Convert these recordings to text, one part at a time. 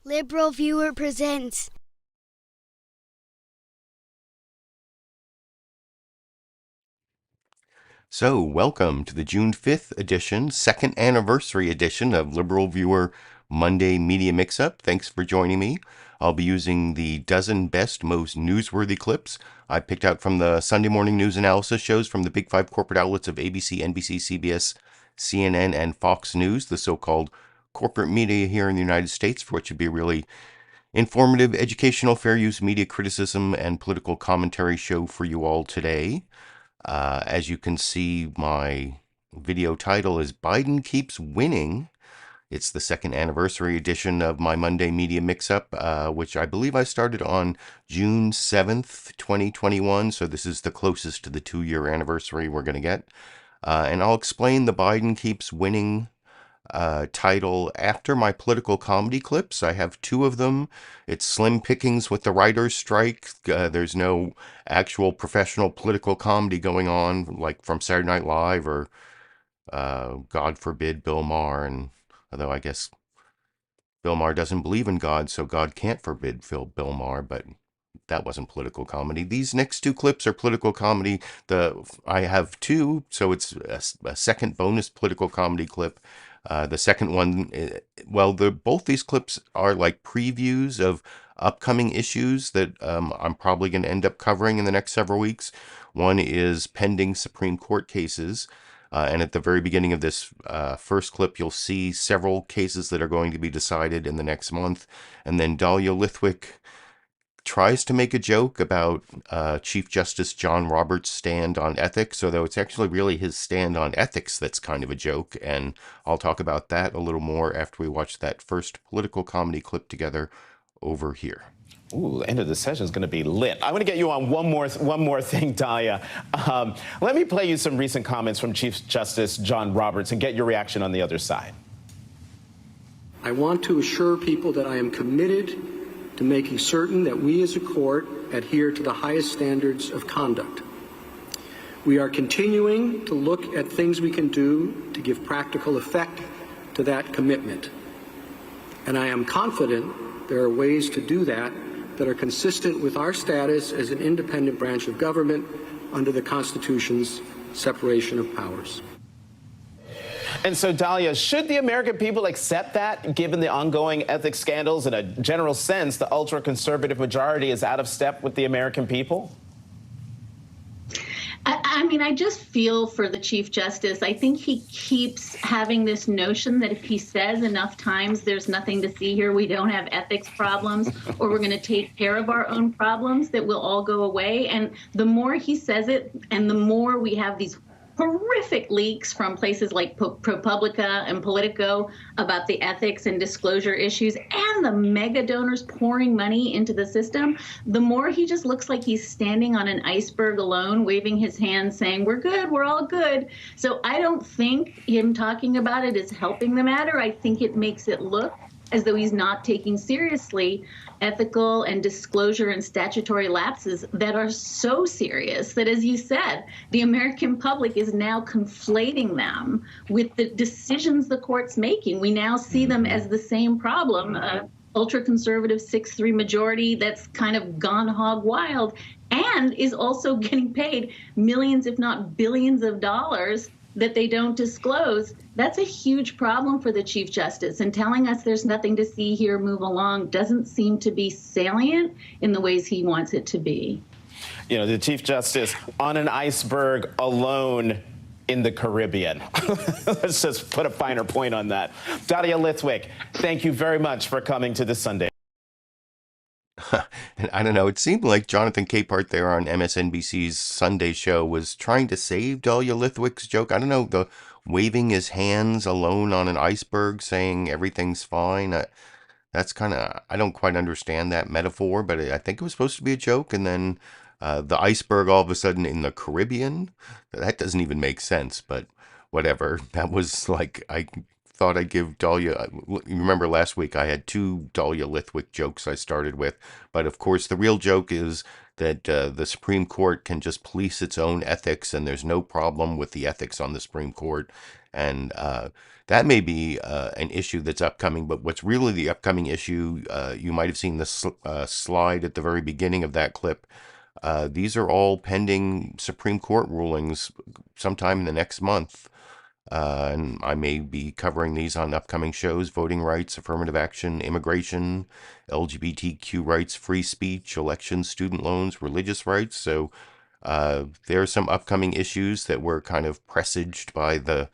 LiberalViewer presents. So, welcome to the June 5th edition, second anniversary edition of LiberalViewer Monday Media Mixup. Thanks for joining me. I'll be using the dozen best, most newsworthy clips I picked out from the Sunday morning news analysis shows from the big five corporate outlets of ABC, NBC, CBS, CNN, and Fox News, the so-called corporate media here in the United States, for what should be a really informative, educational, fair use media criticism and political commentary show for you all today. As you can see, my video title is Biden Keeps Winning. It's the second anniversary edition of my Monday Media Mix-Up, which I believe I started on June 7th, 2021. So this is the closest to the 2-year anniversary we're going to get. And I'll explain the Biden Keeps Winning title after my political comedy clips. I have two of them. It's slim pickings with the writer's strike. There's no actual professional political comedy going on, like from Saturday Night Live or, God forbid, Bill Maher. And although I guess Bill Maher doesn't believe in God, so God can't forbid Bill Maher, but that wasn't political comedy. These next two clips are political comedy. I have two, so it's a second bonus political comedy clip. The second one, both these clips are like previews of upcoming issues that I'm probably going to end up covering in the next several weeks. One is pending Supreme Court cases. And at the very beginning of this first clip, you'll see several cases that are going to be decided in the next month. And then Dahlia Lithwick tries to make a joke about Chief Justice John Roberts' stand on ethics, although it's actually really his stand on ethics that's kind of a joke, and I'll talk about that a little more after we watch that first political comedy clip together over here. Ooh, the end of the session is going to be lit. I want to get you on one more thing, Dahlia. Let me play you some recent comments from Chief Justice John Roberts and get your reaction on the other side. I want to assure people that I am committed to making certain that we as a court adhere to the highest standards of conduct. We are continuing to look at things we can do to give practical effect to that commitment. And I am confident there are ways to do that that are consistent with our status as an independent branch of government under the Constitution's separation of powers. And so, Dahlia, should the American people accept that, given the ongoing ethics scandals? In a general sense, the ultra-conservative majority is out of step with the American people? I mean, I just feel for the Chief Justice. I think he keeps having this notion that if he says enough times there's nothing to see here, we don't have ethics problems, or we're going to take care of our own problems, that will all go away. And the more he says it, and the more we have these horrific leaks from places like ProPublica and Politico about the ethics and disclosure issues, and the mega donors pouring money into the system, the more he just looks like he's standing on an iceberg alone, waving his hands saying, we're good, we're all good. So I don't think him talking about it is helping the matter. I think it makes it look as though he's not taking seriously ethical and disclosure and statutory lapses that are so serious that, as you said, the American public is now conflating them with the decisions the court's making. We now see them as the same problem, ultra-conservative 6-3 majority that's kind of gone hog wild and is also getting paid millions, if not billions of dollars that they don't disclose. That's a huge problem for the Chief Justice, and telling us there's nothing to see here, move along, doesn't seem to be salient in the ways he wants it to be. You know, the Chief Justice on an iceberg alone in the Caribbean. Let's just put a finer point on that. Dahlia Lithwick, thank you very much for coming to the Sunday. And I don't know, it seemed like Jonathan Capehart there on MSNBC's Sunday show was trying to save Dahlia Lithwick's joke. I don't know, the waving his hands alone on an iceberg saying everything's fine. That's kind of, I don't quite understand that metaphor, but I think it was supposed to be a joke. And then the iceberg all of a sudden in the Caribbean, that doesn't even make sense, but whatever. That was like, I thought I'd give Dahlia, you remember last week I had two Dahlia Lithwick jokes I started with, but of course the real joke is that the Supreme Court can just police its own ethics, and there's no problem with the ethics on the Supreme Court. And that may be an issue that's upcoming, but what's really the upcoming issue, you might have seen the slide at the very beginning of that clip. These are all pending Supreme Court rulings sometime in the next month. And I may be covering these on upcoming shows: voting rights, affirmative action, immigration, LGBTQ rights, free speech, elections, student loans, religious rights. So there are some upcoming issues that were kind of presaged by the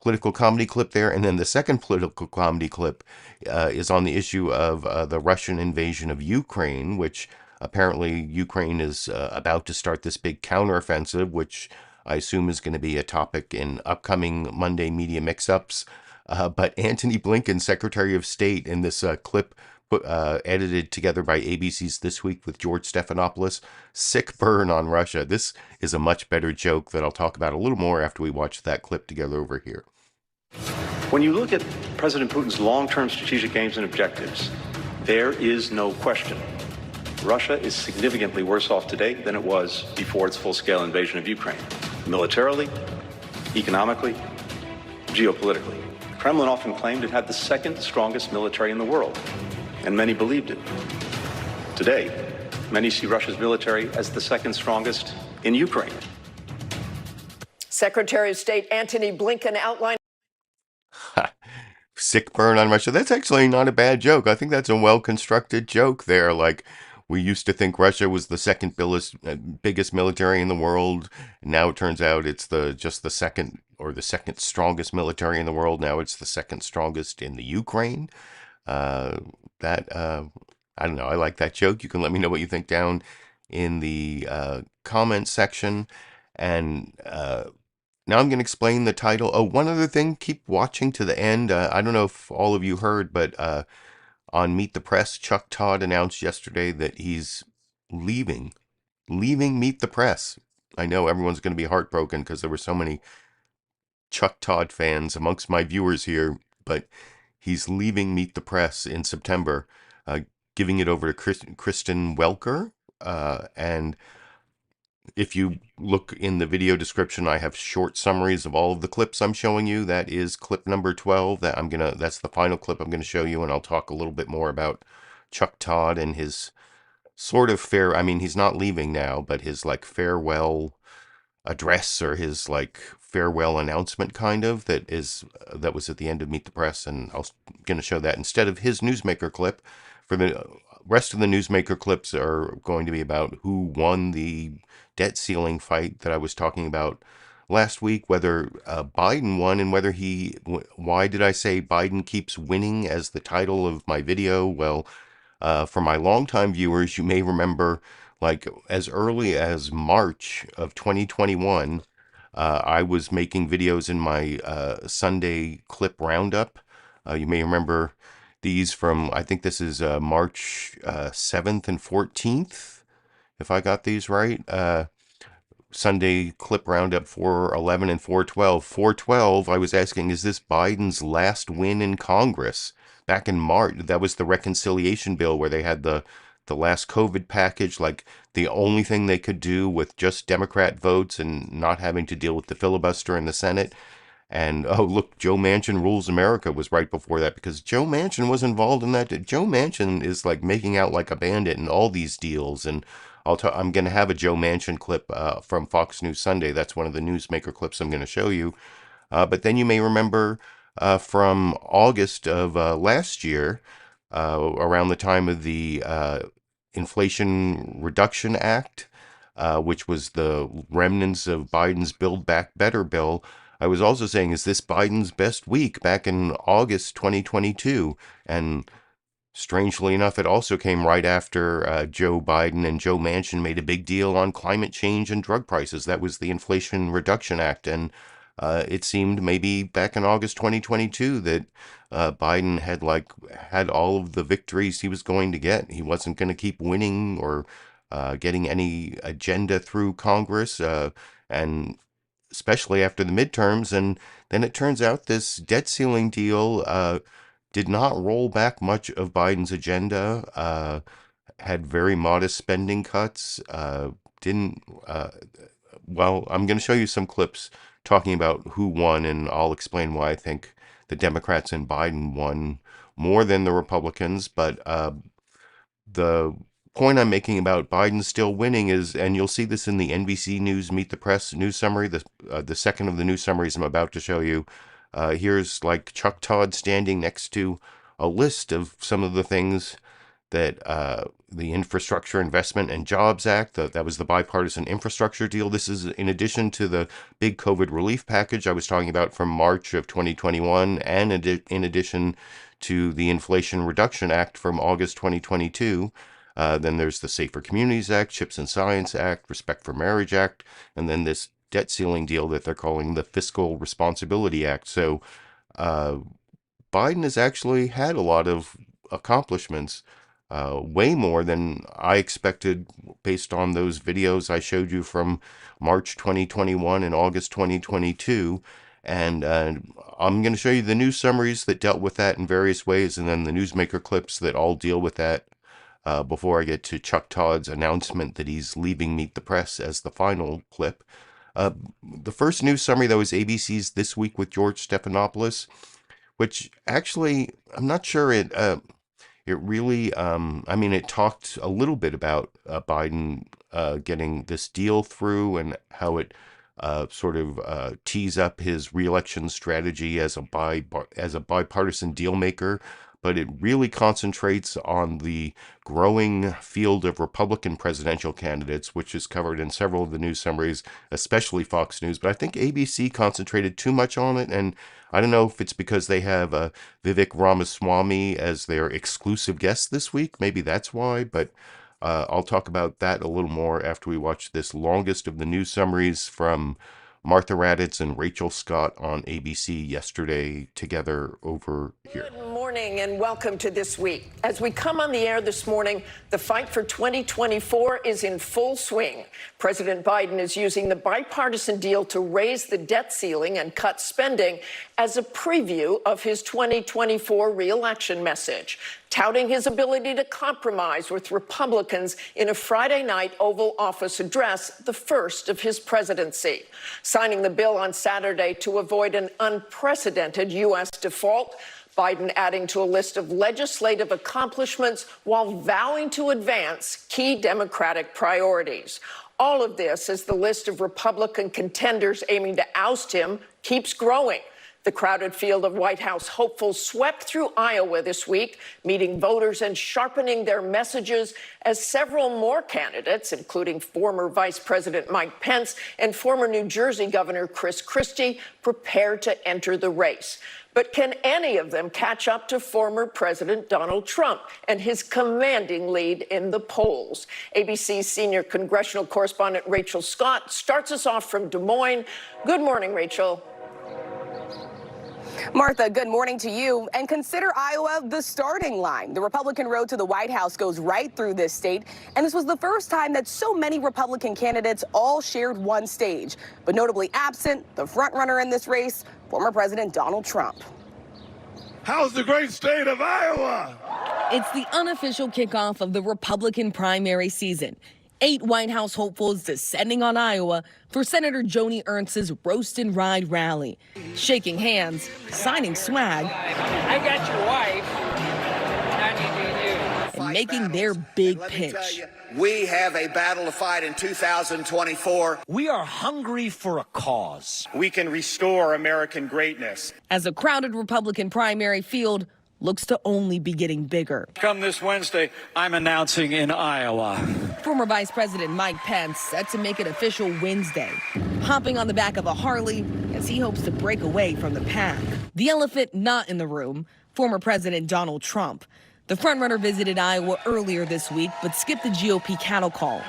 political comedy clip there. And then the second political comedy clip is on the issue of the Russian invasion of Ukraine, which apparently Ukraine is about to start this big counteroffensive, which I assume is going to be a topic in upcoming Monday media mix-ups. But Antony Blinken, Secretary of State, in this clip edited together by ABC's This Week with George Stephanopoulos, sick burn on Russia. This is a much better joke that I'll talk about a little more after we watch that clip together over here. When you look at President Putin's long-term strategic aims and objectives, there is no question Russia is significantly worse off today than it was before its full-scale invasion of Ukraine. Militarily, economically, geopolitically. The Kremlin often claimed it had the second strongest military in the world, and many believed it. Today, many see Russia's military as the second strongest in Ukraine. Secretary of State Antony Blinken outlined. Sick burn on Russia. That's actually not a bad joke. I think that's a well-constructed joke there. Like, we used to think Russia was the second biggest military in the world. Now it turns out it's just the second strongest military in the world. Now it's the second strongest in the Ukraine. I don't know. I like that joke. You can let me know what you think down in the comment section. And now I'm going to explain the title. Oh, one other thing, keep watching to the end. I don't know if all of you heard, but on Meet the Press, Chuck Todd announced yesterday that he's leaving Meet the Press. I know everyone's going to be heartbroken because there were so many Chuck Todd fans amongst my viewers here, but he's leaving Meet the Press in September, giving it over to Kristen Welker. And if you look in the video description, I have short summaries of all of the clips I'm showing you. That is clip number 12. That's the final clip I'm going to show you, and I'll talk a little bit more about Chuck Todd and his sort of he's not leaving now, but his like farewell address, or his like farewell announcement kind of, that was at the end of Meet the Press, and I'm going to show that instead of his newsmaker clip. For the rest of the newsmaker clips are going to be about who won the debt ceiling fight that I was talking about last week, whether Biden won, and why did I say Biden keeps winning as the title of my video? Well, for my longtime viewers, you may remember, like, as early as March of 2021, I was making videos in my Sunday clip roundup. You may remember these from, I think this is March 7th and 14th, if I got these right. Sunday clip roundup 411 and 412. 412, I was asking, is this Biden's last win in Congress? Back in March, that was the reconciliation bill where they had the last COVID package, like the only thing they could do with just Democrat votes and not having to deal with the filibuster in the Senate. And, oh, look, Joe Manchin Rules America was right before that, because Joe Manchin was involved in that. Joe Manchin is like making out like a bandit in all these deals. And I'm going to have a Joe Manchin clip from Fox News Sunday. That's one of the newsmaker clips I'm going to show you. But then you may remember from August of last year, around the time of the Inflation Reduction Act, which was the remnants of Biden's Build Back Better bill, I was also saying, is this Biden's best week, back in August 2022? And strangely enough, it also came right after Joe Biden and Joe Manchin made a big deal on climate change and drug prices. That was the Inflation Reduction Act. And it seemed maybe back in August 2022 that Biden had all of the victories he was going to get. He wasn't going to keep winning or getting any agenda through Congress, and especially after the midterms. And then it turns out this debt ceiling deal did not roll back much of Biden's agenda. had very modest spending cuts. Well, I'm going to show you some clips talking about who won, and I'll explain why I think the Democrats and Biden won more than the Republicans. But the point I'm making about Biden still winning is, and you'll see this in the NBC News Meet the Press news summary, the second of the news summaries I'm about to show you. Here's like Chuck Todd standing next to a list of some of the things that the Infrastructure Investment and Jobs Act, that was the bipartisan infrastructure deal. This is in addition to the big COVID relief package I was talking about from March of 2021, and in addition to the Inflation Reduction Act from August 2022. Then there's the Safer Communities Act, Chips and Science Act, Respect for Marriage Act, and then this debt ceiling deal that they're calling the Fiscal Responsibility Act. So Biden has actually had a lot of accomplishments, way more than I expected based on those videos I showed you from March 2021 and August 2022. And I'm going to show you the news summaries that dealt with that in various ways, and then the newsmaker clips that all deal with that before I get to Chuck Todd's announcement that he's leaving Meet the Press as the final clip. The first news summary, though, is ABC's This Week with George Stephanopoulos, which actually, I'm not sure it really, it talked a little bit about Biden getting this deal through and how it sort of tees up his reelection strategy as a bipartisan deal maker. But it really concentrates on the growing field of Republican presidential candidates, which is covered in several of the news summaries, especially Fox News. But I think ABC concentrated too much on it, and I don't know if it's because they have Vivek Ramaswamy as their exclusive guest this week. Maybe that's why, but I'll talk about that a little more after we watch this longest of the news summaries from Martha Raddatz and Rachel Scott on ABC yesterday together over here. Good morning and welcome to This Week. As we come on the air this morning, the fight for 2024 is in full swing. President Biden is using the bipartisan deal to raise the debt ceiling and cut spending as a preview of his 2024 reelection message, touting his ability to compromise with Republicans in a Friday night Oval Office address, the first of his presidency. Signing the bill on Saturday to avoid an unprecedented U.S. default, Biden adding to a list of legislative accomplishments while vowing to advance key Democratic priorities. All of this as the list of Republican contenders aiming to oust him keeps growing. The crowded field of White House hopefuls swept through Iowa this week, meeting voters and sharpening their messages as several more candidates, including former Vice President Mike Pence and former New Jersey Governor Chris Christie, prepare to enter the race. But can any of them catch up to former President Donald Trump and his commanding lead in the polls? ABC's senior congressional correspondent Rachel Scott starts us off from Des Moines. Good morning, Rachel. Martha, good morning to you. And consider Iowa the starting line. The Republican road to the White House goes right through this state. And this was the first time that so many Republican candidates all shared one stage. But notably absent, the frontrunner in this race, former President Donald Trump. How's the great state of Iowa? It's the unofficial kickoff of the Republican primary season. 8 White House hopefuls descending on Iowa for Senator Joni Ernst's Roast and Ride rally. Shaking hands, signing swag, I got your wife, I need you. and making their big pitch. We have a battle to fight in 2024. We are hungry for a cause. We can restore American greatness. As a crowded Republican primary field looks to only be getting bigger. Come this Wednesday, I'm announcing in Iowa. Former Vice President Mike Pence set to make it official Wednesday, hopping on the back of a Harley as he hopes to break away from the pack. The elephant not in the room, former President Donald Trump. The frontrunner visited Iowa earlier this week, but skipped the GOP cattle call.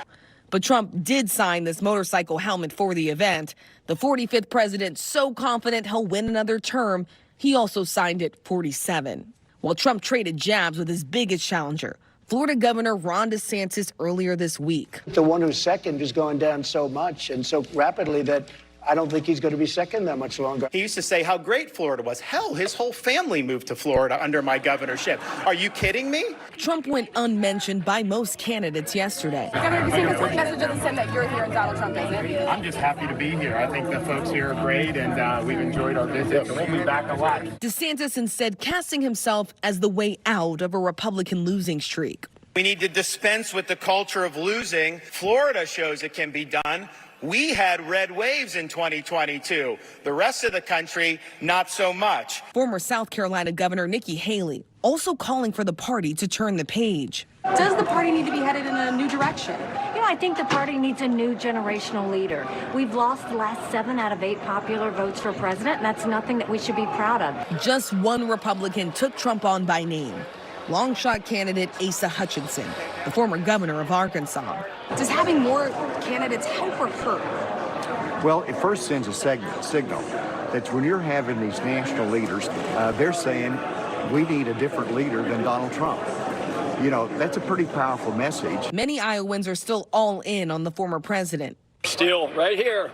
But Trump did sign this motorcycle helmet for the event. The 45th president so confident he'll win another term, he also signed it 47. While Trump traded jabs with his biggest challenger, Florida Governor Ron DeSantis earlier this week. The one who's second is going down so much and so rapidly that I don't think he's going to be second that much longer. He used to say how great Florida was. Hell, his whole family moved to Florida under my governorship. Are you kidding me? Trump went unmentioned by most candidates yesterday. Governor DeSantis, what message does it send that you're here and Donald Trump isn't? I'm just happy to be here. I think the folks here are great, and we've enjoyed our visit. So we'll be back a lot. DeSantis instead casting himself as the way out of a Republican losing streak. We need to dispense with the culture of losing. Florida shows it can be done. We had red waves in 2022. The rest of the country, not so much. Former South Carolina Governor Nikki Haley also calling for the party to turn the page. Does the party need to be headed in a new direction? You know, I think the party needs a new generational leader. We've lost the last 7 out of 8 popular votes for president, and that's nothing that we should be proud of. Just one Republican took Trump on by name. Long shot candidate Asa Hutchinson, the former governor of Arkansas. Does having more candidates help or hurt? Well, it first sends a signal that when you're having these national leaders, they're saying we need a different leader than Donald Trump. You know, that's a pretty powerful message. Many Iowans are still all in on the former president. Still, right here,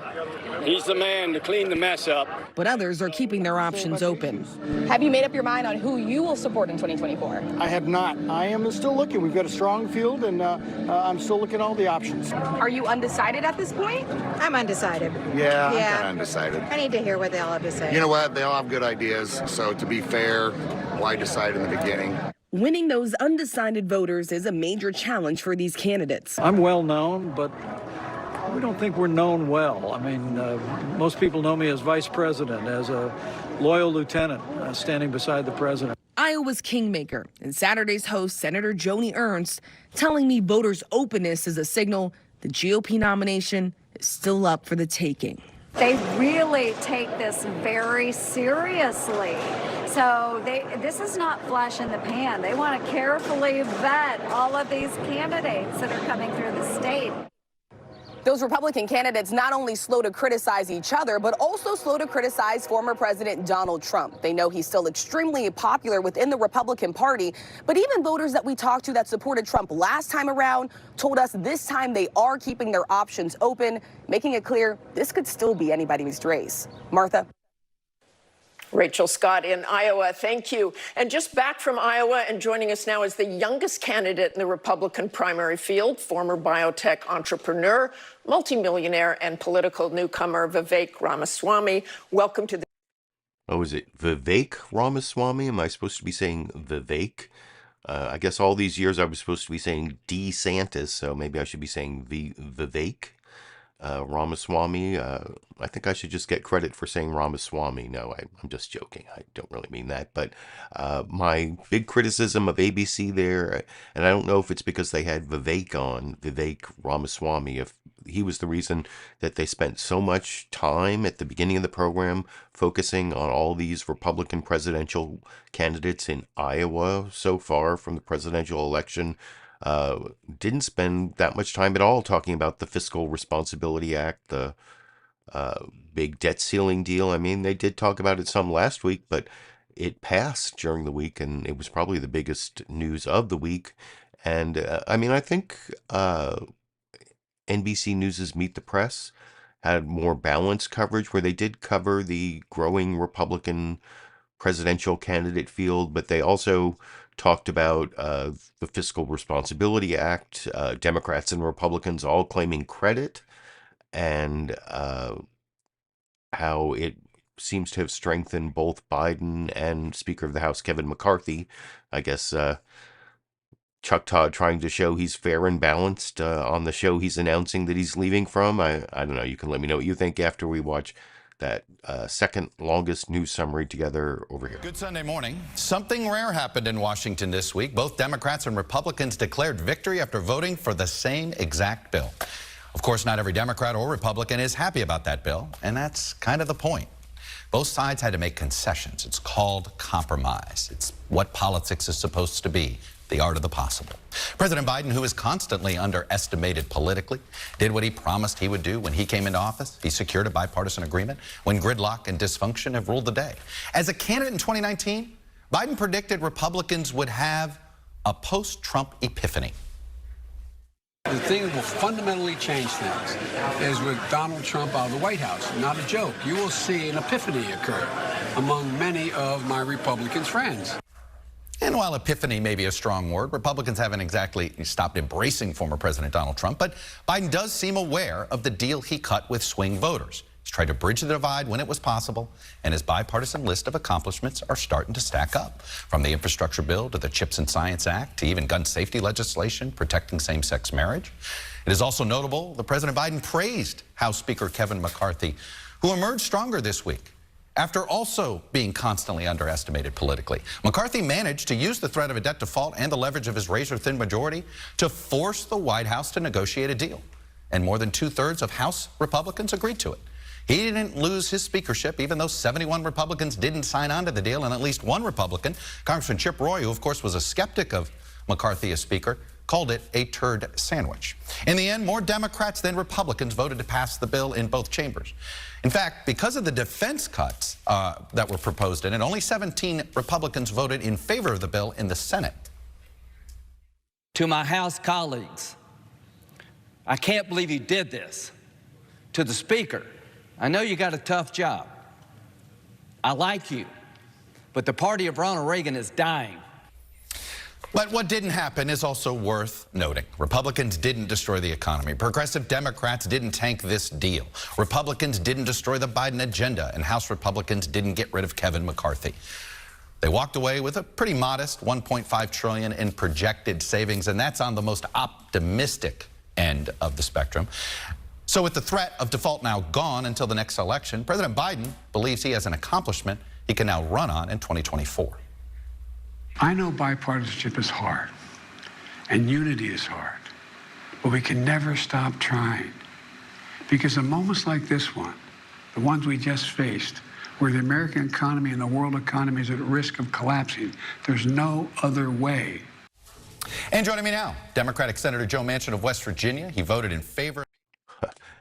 he's the man to clean the mess up. But others are keeping their options open. Have you made up your mind on who you will support in 2024? I have not. I am still looking. We've got a strong field, and I'm still looking at all the options. Are you undecided at this point? I'm undecided. Yeah, I'm kind of undecided. I need to hear what they all have to say. You know what? They all have good ideas. So to be fair, why decide in the beginning? Winning those undecided voters is a major challenge for these candidates. I'm well known, but we don't think we're known well. I mean, most people know me as vice president, as a loyal lieutenant standing beside the president. Iowa's kingmaker and Saturday's host, Senator Joni Ernst, telling me voters' openness is a signal the GOP nomination is still up for the taking. They really take this very seriously. So this is not flash in the pan. They want to carefully vet all of these candidates that are coming through the state. Those Republican candidates not only slow to criticize each other, but also slow to criticize former President Donald Trump. They know he's still extremely popular within the Republican Party, but even voters that we talked to that supported Trump last time around told us this time they are keeping their options open, making it clear this could still be anybody's race. Martha? Rachel Scott in Iowa, thank you. And just back from Iowa and joining us now is the youngest candidate in the Republican primary field, former biotech entrepreneur, multimillionaire, and political newcomer Vivek Ramaswamy. Welcome to the... Oh, is it Vivek Ramaswamy? Am I supposed to be saying Vivek? I guess all these years I was supposed to be saying DeSantis, so maybe I should be saying Vivek Ramaswamy. I think I should just get credit for saying Ramaswamy. No, I'm just joking. I don't really mean that. But my big criticism of ABC there, and I don't know if it's because they had Vivek Ramaswamy, if he was the reason that they spent so much time at the beginning of the program focusing on all these Republican presidential candidates in Iowa so far from the presidential election. Didn't spend that much time at all talking about the Fiscal Responsibility Act, the big debt ceiling deal. I mean, they did talk about it some last week, but it passed during the week, and it was probably the biggest news of the week. And I mean, I think NBC News's Meet the Press had more balanced coverage, where they did cover the growing Republican presidential candidate field, but they also talked about the Fiscal Responsibility Act, Democrats and Republicans all claiming credit, and how it seems to have strengthened both Biden and Speaker of the House Kevin McCarthy. I guess Chuck Todd trying to show he's fair and balanced on the show he's announcing that he's leaving from. I don't know. You can let me know what you think after we watch that second longest news summary together over here. Good Sunday morning. Something rare happened in Washington this week. Both Democrats and Republicans declared victory after voting for the same exact bill. Of course, not every Democrat or Republican is happy about that bill, and that's kind of the point. Both sides had to make concessions. It's called compromise. It's what politics is supposed to be. The art of the possible. President Biden, who is constantly underestimated politically, did what he promised he would do when he came into office. He secured a bipartisan agreement when gridlock and dysfunction have ruled the day. As a candidate in 2019, Biden predicted Republicans would have a post-Trump epiphany. The thing that will fundamentally change things is with Donald Trump out of the White House. Not a joke. You will see an epiphany occur among many of my Republican friends. And while epiphany may be a strong word, Republicans haven't exactly stopped embracing former President Donald Trump, but Biden does seem aware of the deal he cut with swing voters. He's tried to bridge the divide when it was possible, and his bipartisan list of accomplishments are starting to stack up. From the infrastructure bill to the CHIPS and Science Act to even gun safety legislation protecting same-sex marriage. It is also notable that President Biden praised House Speaker Kevin McCarthy, who emerged stronger this week after also being constantly underestimated politically. McCarthy managed to use the threat of a debt default and the leverage of his razor-thin majority to force the White House to negotiate a deal. And more than 2/3 of House Republicans agreed to it. He didn't lose his speakership, even though 71 Republicans didn't sign on to the deal, and at least one Republican, Congressman Chip Roy, who of course was a skeptic of McCarthy as Speaker, called it a turd sandwich. In the end, more Democrats than Republicans voted to pass the bill in both chambers. In fact, because of the defense cuts that were proposed in it, only 17 Republicans voted in favor of the bill in the Senate. To my House colleagues, I can't believe you did this. To the Speaker, I know you got a tough job. I like you, but the party of Ronald Reagan is dying. But what didn't happen is also worth noting. Republicans didn't destroy the economy. Progressive Democrats didn't tank this deal. Republicans didn't destroy the Biden agenda, and House Republicans didn't get rid of Kevin McCarthy. They walked away with a pretty modest $1.5 trillion in projected savings, and that's on the most optimistic end of the spectrum. So with the threat of default now gone until the next election, President Biden believes he has an accomplishment he can now run on in 2024. I know bipartisanship is hard, and unity is hard, but we can never stop trying. Because in moments like this one, the ones we just faced, where the American economy and the world economy is at risk of collapsing, there's no other way. And joining me now, Democratic Senator Joe Manchin of West Virginia. He voted in favor.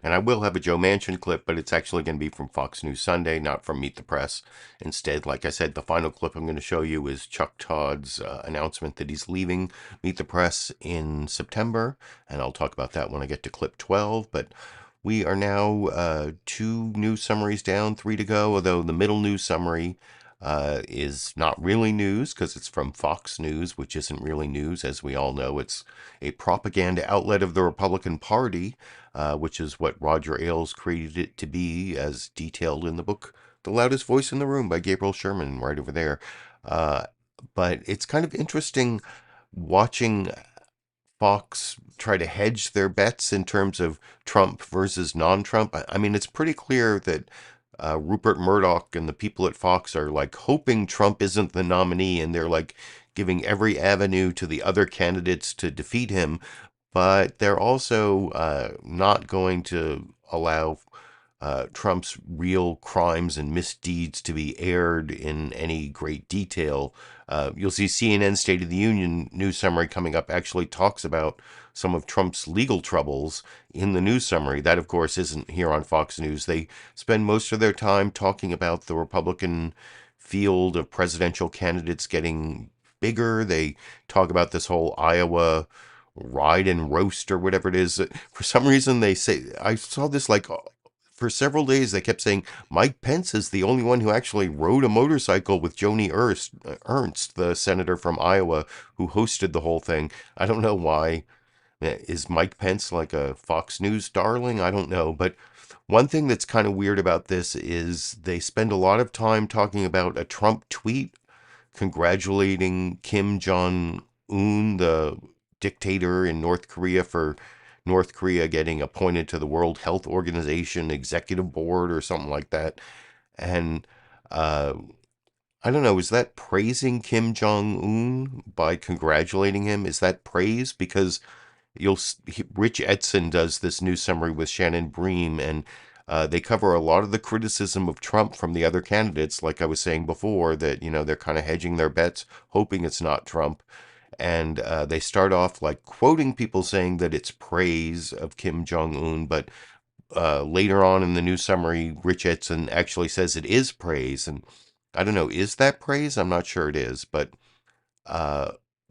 And I will have a Joe Manchin clip, but it's actually going to be from Fox News Sunday, not from Meet the Press. Instead, like I said, the final clip I'm going to show you is Chuck Todd's announcement that he's leaving Meet the Press in September. And I'll talk about that when I get to clip 12. But we are now 2 news summaries down, 3 to go, although the middle news summary is not really news because it's from Fox News, which isn't really news. As we all know, it's a propaganda outlet of the Republican Party, which is what Roger Ailes created it to be, as detailed in the book The Loudest Voice in the Room by Gabriel Sherman, right over there. But it's kind of interesting watching Fox try to hedge their bets in terms of Trump versus non-Trump. I mean, it's pretty clear that Rupert Murdoch and the people at Fox are like hoping Trump isn't the nominee, and they're like giving every avenue to the other candidates to defeat him. But they're also not going to allow Trump's real crimes and misdeeds to be aired in any great detail. You'll see CNN State of the Union news summary coming up actually talks about some of Trump's legal troubles in the news summary. That, of course, isn't here on Fox News. They spend most of their time talking about the Republican field of presidential candidates getting bigger. They talk about this whole Iowa ride and roast or whatever it is. For some reason, they say, I saw this like for several days, they kept saying Mike Pence is the only one who actually rode a motorcycle with Joni Ernst, the senator from Iowa, who hosted the whole thing. I don't know why. Is Mike Pence like a Fox News darling? I don't know. But one thing that's kind of weird about this is they spend a lot of time talking about a Trump tweet congratulating Kim Jong-un, the dictator in North Korea, for North Korea getting appointed to the World Health Organization executive board or something like that. And I don't know, is that praising Kim Jong-un by congratulating him? Is that praise? Because Rich Edson does this news summary with Shannon Bream, and they cover a lot of the criticism of Trump from the other candidates, like I was saying before, that, you know, they're kind of hedging their bets, hoping it's not Trump. And they start off like quoting people saying that it's praise of Kim Jong-un, but later on in the news summary, Rich Edson actually says it is praise. And I don't know, is that praise? I'm not sure it is, but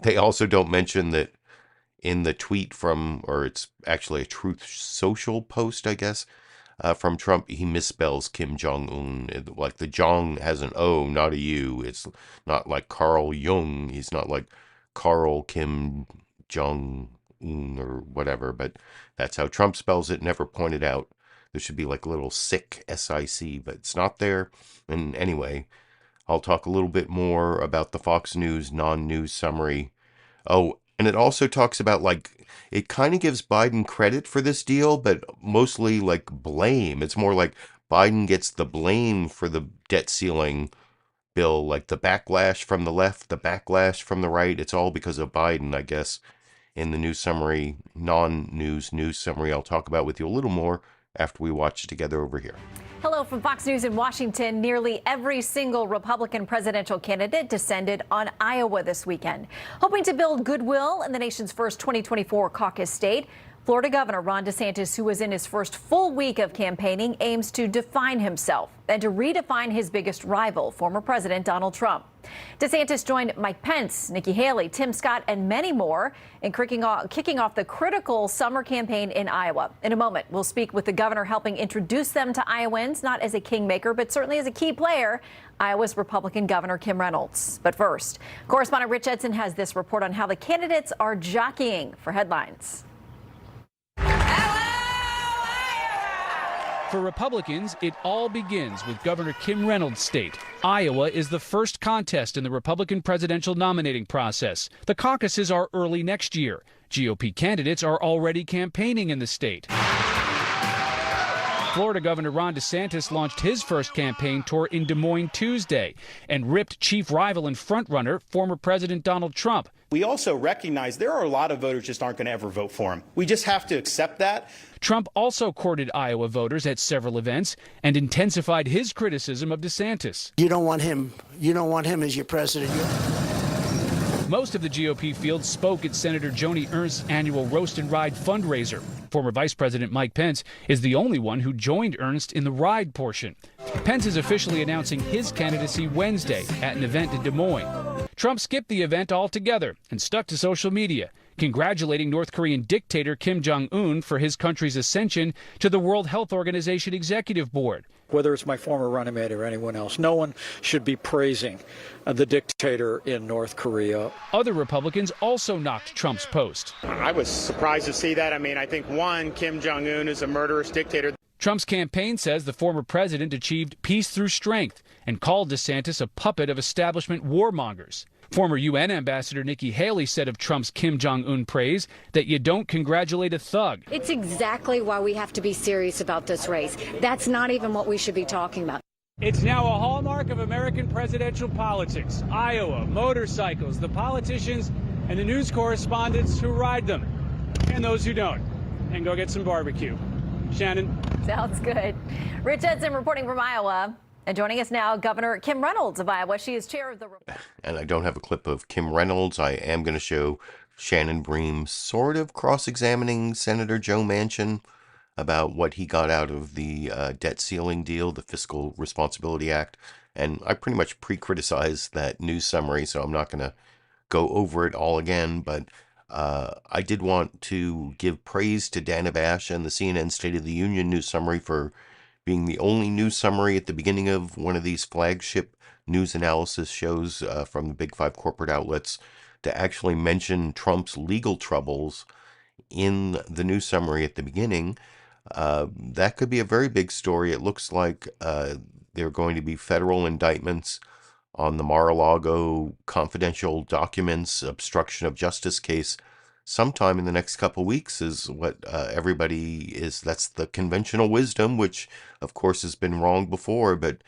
they also don't mention that in the tweet from, or it's actually a Truth Social post, I guess, from Trump, he misspells Kim Jong-un. Like the Jong has an O, not a U. It's not like Carl Jung. He's not like Carl Kim Jong-un or whatever, but that's how Trump spells it. Never pointed out. There should be like a little sick, S-I-C, but it's not there. And anyway, I'll talk a little bit more about the Fox News non-news summary. Oh, and it also talks about, like, it kind of gives Biden credit for this deal, but mostly like blame. It's more like Biden gets the blame for the debt ceiling bill, like the backlash from the left, the backlash from the right. It's all because of Biden, I guess, in the news summary, non-news news summary. I'll talk about with you a little more after we watch it together over here. Hello from Fox News in Washington. Nearly every single Republican presidential candidate descended on Iowa this weekend, hoping to build goodwill in the nation's first 2024 caucus state. Florida Governor Ron DeSantis, who was in his first full week of campaigning, aims to define himself and to redefine his biggest rival, former President Donald Trump. DeSantis joined Mike Pence, Nikki Haley, Tim Scott, and many more in kicking off the critical summer campaign in Iowa. In a moment, we'll speak with the governor helping introduce them to Iowans, not as a kingmaker, but certainly as a key player, Iowa's Republican Governor Kim Reynolds. But first, correspondent Rich Edson has this report on how the candidates are jockeying for headlines. For Republicans, it all begins with Governor Kim Reynolds' state. Iowa is the first contest in the Republican presidential nominating process. The caucuses are early next year. GOP candidates are already campaigning in the state. Florida Governor Ron DeSantis launched his first campaign tour in Des Moines Tuesday and ripped chief rival and frontrunner, former President Donald Trump. We also recognize there are a lot of voters just aren't going to ever vote for him. We just have to accept that. Trump also courted Iowa voters at several events and intensified his criticism of DeSantis. You don't want him. You don't want him as your president. Most of the GOP field spoke at Senator Joni Ernst's annual Roast and Ride fundraiser. Former Vice President Mike Pence is the only one who joined Ernst in the ride portion. Pence is officially announcing his candidacy Wednesday at an event in Des Moines. Trump skipped the event altogether and stuck to social media, congratulating North Korean dictator Kim Jong-un for his country's ascension to the World Health Organization Executive Board. Whether it's my former running mate or anyone else, no one should be praising the dictator in North Korea. Other Republicans also knocked Trump's post. I was surprised to see that. I mean, I think, one, Kim Jong-un is a murderous dictator. Trump's campaign says the former president achieved peace through strength and called DeSantis a puppet of establishment warmongers. Former UN Ambassador Nikki Haley said of Trump's Kim Jong-un praise that you don't congratulate a thug. It's exactly why we have to be serious about this race. That's not even what we should be talking about. It's now a hallmark of American presidential politics. Iowa, motorcycles, the politicians, and the news correspondents who ride them, and those who don't. And go get some barbecue. Shannon. Sounds good. Rich Edson reporting from Iowa. And joining us now, Governor Kim Reynolds of Iowa. She is chair of the... And I don't have a clip of Kim Reynolds. I am going to show Shannon Bream sort of cross-examining Senator Joe Manchin about what he got out of the debt ceiling deal, the Fiscal Responsibility Act. And I pretty much pre-criticized that news summary, so I'm not going to go over it all again. But I did want to give praise to Dana Bash and the CNN State of the Union news summary for being the only news summary at the beginning of one of these flagship news analysis shows from the Big Five corporate outlets to actually mention Trump's legal troubles in the news summary at the beginning. That could be a very big story. It looks like there are going to be federal indictments on the Mar-a-Lago confidential documents, obstruction of justice case sometime in the next couple weeks is what that's the conventional wisdom, which of course has been wrong before, but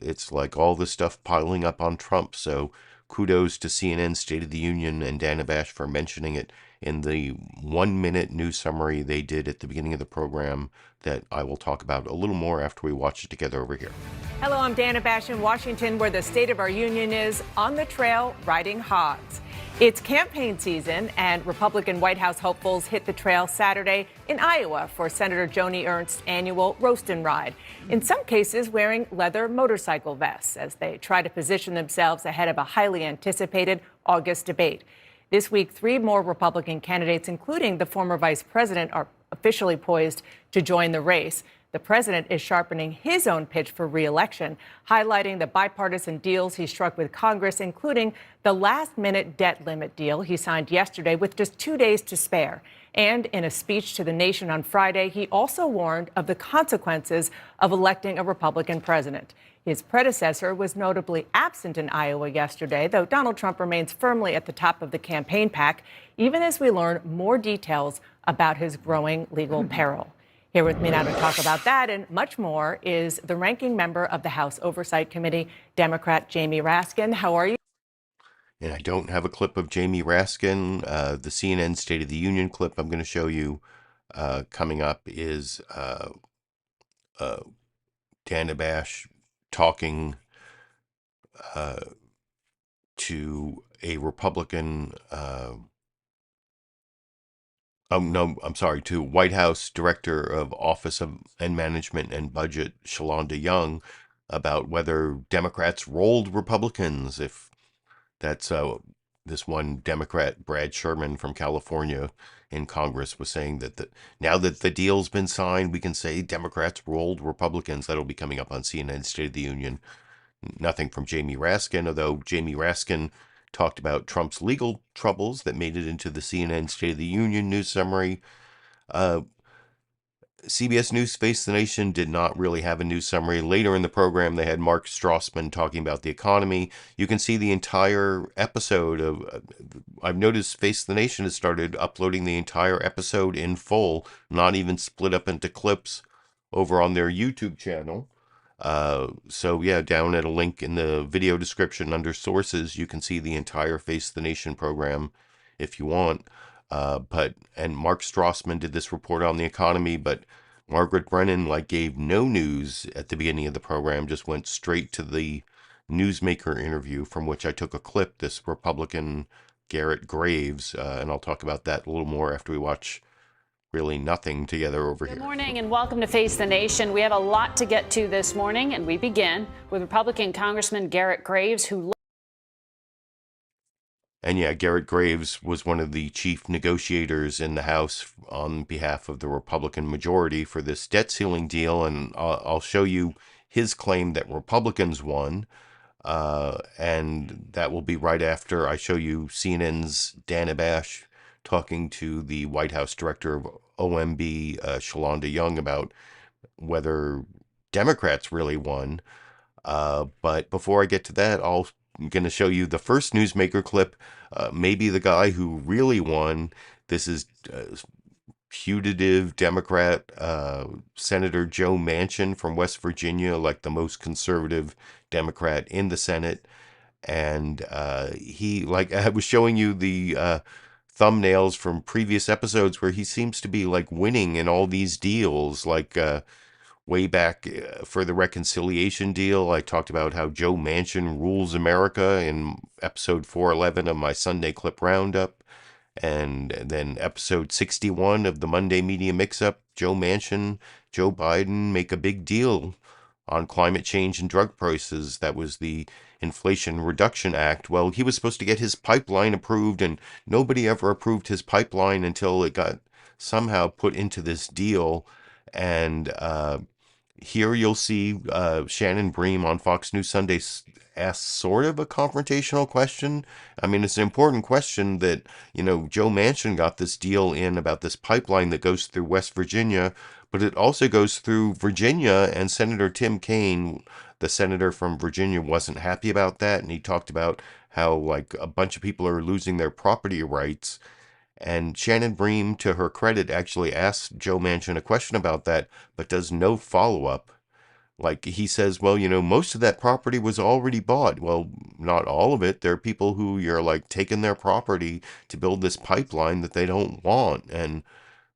it's like all this stuff piling up on Trump. So kudos to CNN State of the Union and Dana Bash for mentioning it in the 1-minute news summary they did at the beginning of the program that I will talk about a little more after we watch it together over here. Hello, I'm Dana Bash in Washington, where the State of our Union is on the trail riding hogs. It's campaign season, and Republican White House hopefuls hit the trail Saturday in Iowa for Senator Joni Ernst's annual Roast and Ride, in some cases wearing leather motorcycle vests as they try to position themselves ahead of a highly anticipated August debate. This week, 3 more Republican candidates, including the former vice president, are officially poised to join the race. The president is sharpening his own pitch for re-election, highlighting the bipartisan deals he struck with Congress, including the last-minute debt limit deal he signed yesterday with just 2 days to spare. And in a speech to the nation on Friday, he also warned of the consequences of electing a Republican president. His predecessor was notably absent in Iowa yesterday, though Donald Trump remains firmly at the top of the campaign pack, even as we learn more details about his growing legal peril. Here with me now to talk about that and much more is the ranking member of the House Oversight Committee, Democrat Jamie Raskin. How are you? And I don't have a clip of Jamie Raskin. The CNN State of the Union clip I'm going to show you coming up is Dan Abash talking to a Republican, to White House Director of Office of and Management and Budget, Shalonda Young, about whether Democrats rolled Republicans. If that's this one Democrat, Brad Sherman from California in Congress, was saying that now that the deal's been signed, we can say Democrats rolled Republicans. That'll be coming up on CNN State of the Union. Nothing from Jamie Raskin, although Jamie Raskin talked about Trump's legal troubles that made it into the CNN State of the Union news summary. CBS News Face the Nation did not really have a news summary. Later in the program, they had Mark Strassman talking about the economy. You can see the entire episode of, I've noticed Face the Nation has started uploading the entire episode in full, not even split up into clips over on their YouTube channel. So yeah, down at a link in the video description under sources, you can see the entire Face the Nation program if you want. And Mark Strassman did this report on the economy, but Margaret Brennan gave no news at the beginning of the program, just went straight to the newsmaker interview, from which I took a clip, this Republican Garrett Graves, and I'll talk about that a little more after we watch really nothing together over here. Good morning and welcome to Face the Nation. We have a lot to get to this morning, and we begin with Republican Congressman Garrett Graves, who... And yeah, Garrett Graves was one of the chief negotiators in the House on behalf of the Republican majority for this debt ceiling deal, and I'll show you his claim that Republicans won, and that will be right after I show you CNN's Dan Abash talking to the White House Director of OMB, Shalonda Young, about whether Democrats really won. But before I get to that, I'm going to show you the first newsmaker clip, maybe the guy who really won. This is putative Democrat Senator Joe Manchin from West Virginia, the most conservative Democrat in the Senate. And he, I was showing you the thumbnails from previous episodes where he seems to be winning in all these deals, way back for the reconciliation deal. I talked about how Joe Manchin rules America in episode 411 of my Sunday Clip Roundup. And then episode 61 of the Monday Media Mixup, Joe Manchin, Joe Biden make a big deal on climate change and drug prices. That was the Inflation Reduction Act. Well, he was supposed to get his pipeline approved, and nobody ever approved his pipeline until it got somehow put into this deal. And here you'll see Shannon Bream on Fox News Sunday ask sort of a confrontational question. I mean, it's an important question that, Joe Manchin got this deal in about this pipeline that goes through West Virginia, but it also goes through Virginia, and Senator Tim Kaine, the senator from Virginia, wasn't happy about that, and he talked about how, a bunch of people are losing their property rights. And Shannon Bream, to her credit, actually asked Joe Manchin a question about that, but does no follow-up. He says, well, most of that property was already bought. Well, not all of it. There are people who you're taking their property to build this pipeline that they don't want. And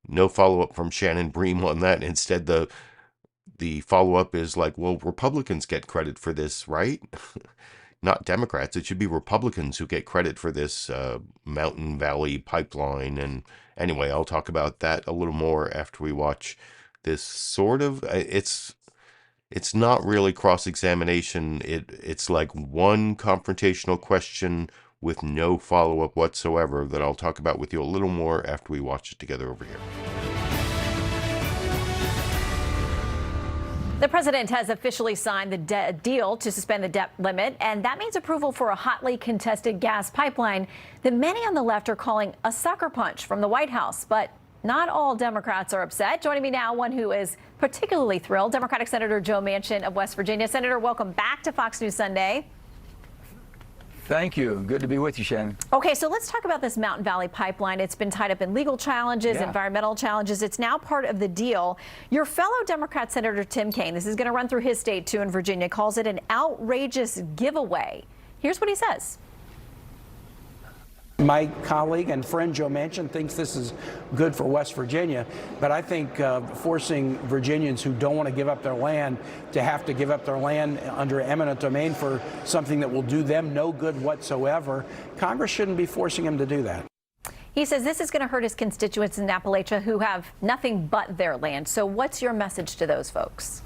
no follow-up from Shannon Bream on that. Instead, the follow-up is well, Republicans get credit for this, right? Not Democrats. It should be Republicans who get credit for this Mountain Valley pipeline. And anyway, I'll talk about that a little more after we watch this sort of... It's not really cross-examination. It's one confrontational question, with no follow-up whatsoever that I'll talk about with you a little more after we watch it together over here. The president has officially signed the deal to suspend the debt limit, and that means approval for a hotly contested gas pipeline that many on the left are calling a sucker punch from the White House. But not all Democrats are upset. Joining me now, one who is particularly thrilled, Democratic Senator Joe Manchin of West Virginia. Senator, welcome back to Fox News Sunday. Thank you. Good to be with you, Shannon. Okay, so let's talk about this Mountain Valley pipeline. It's been tied up in legal challenges, environmental challenges. It's now part of the deal. Your fellow Democrat Senator Tim Kaine, this is going to run through his state too in Virginia, calls it an outrageous giveaway. Here's what he says. My colleague and friend Joe Manchin thinks this is good for West Virginia, but I think forcing Virginians who don't want to give up their land to have to give up their land under eminent domain for something that will do them no good whatsoever, Congress shouldn't be forcing them to do that. He says this is going to hurt his constituents in Appalachia who have nothing but their land. So what's your message to those folks?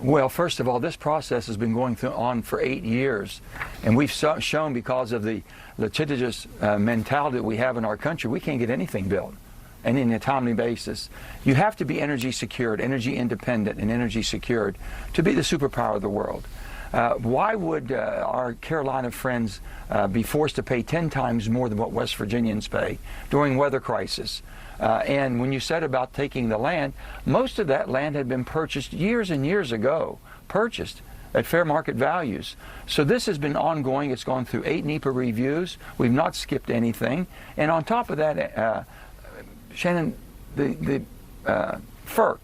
Well, first of all, this process has been going on for 8 years, and we've shown because of the litigious mentality that we have in our country, we can't get anything built, and in a timely basis. You have to be energy secured, energy independent, and energy secured to be the superpower of the world. Why would our Carolina friends be forced to pay 10 times more than what West Virginians pay during weather crisis? And when you said about taking the land, most of that land had been purchased years and years ago, purchased at fair market values. So this has been ongoing. It's gone through 8 NEPA reviews. We've not skipped anything. And on top of that, Shannon, the FERC,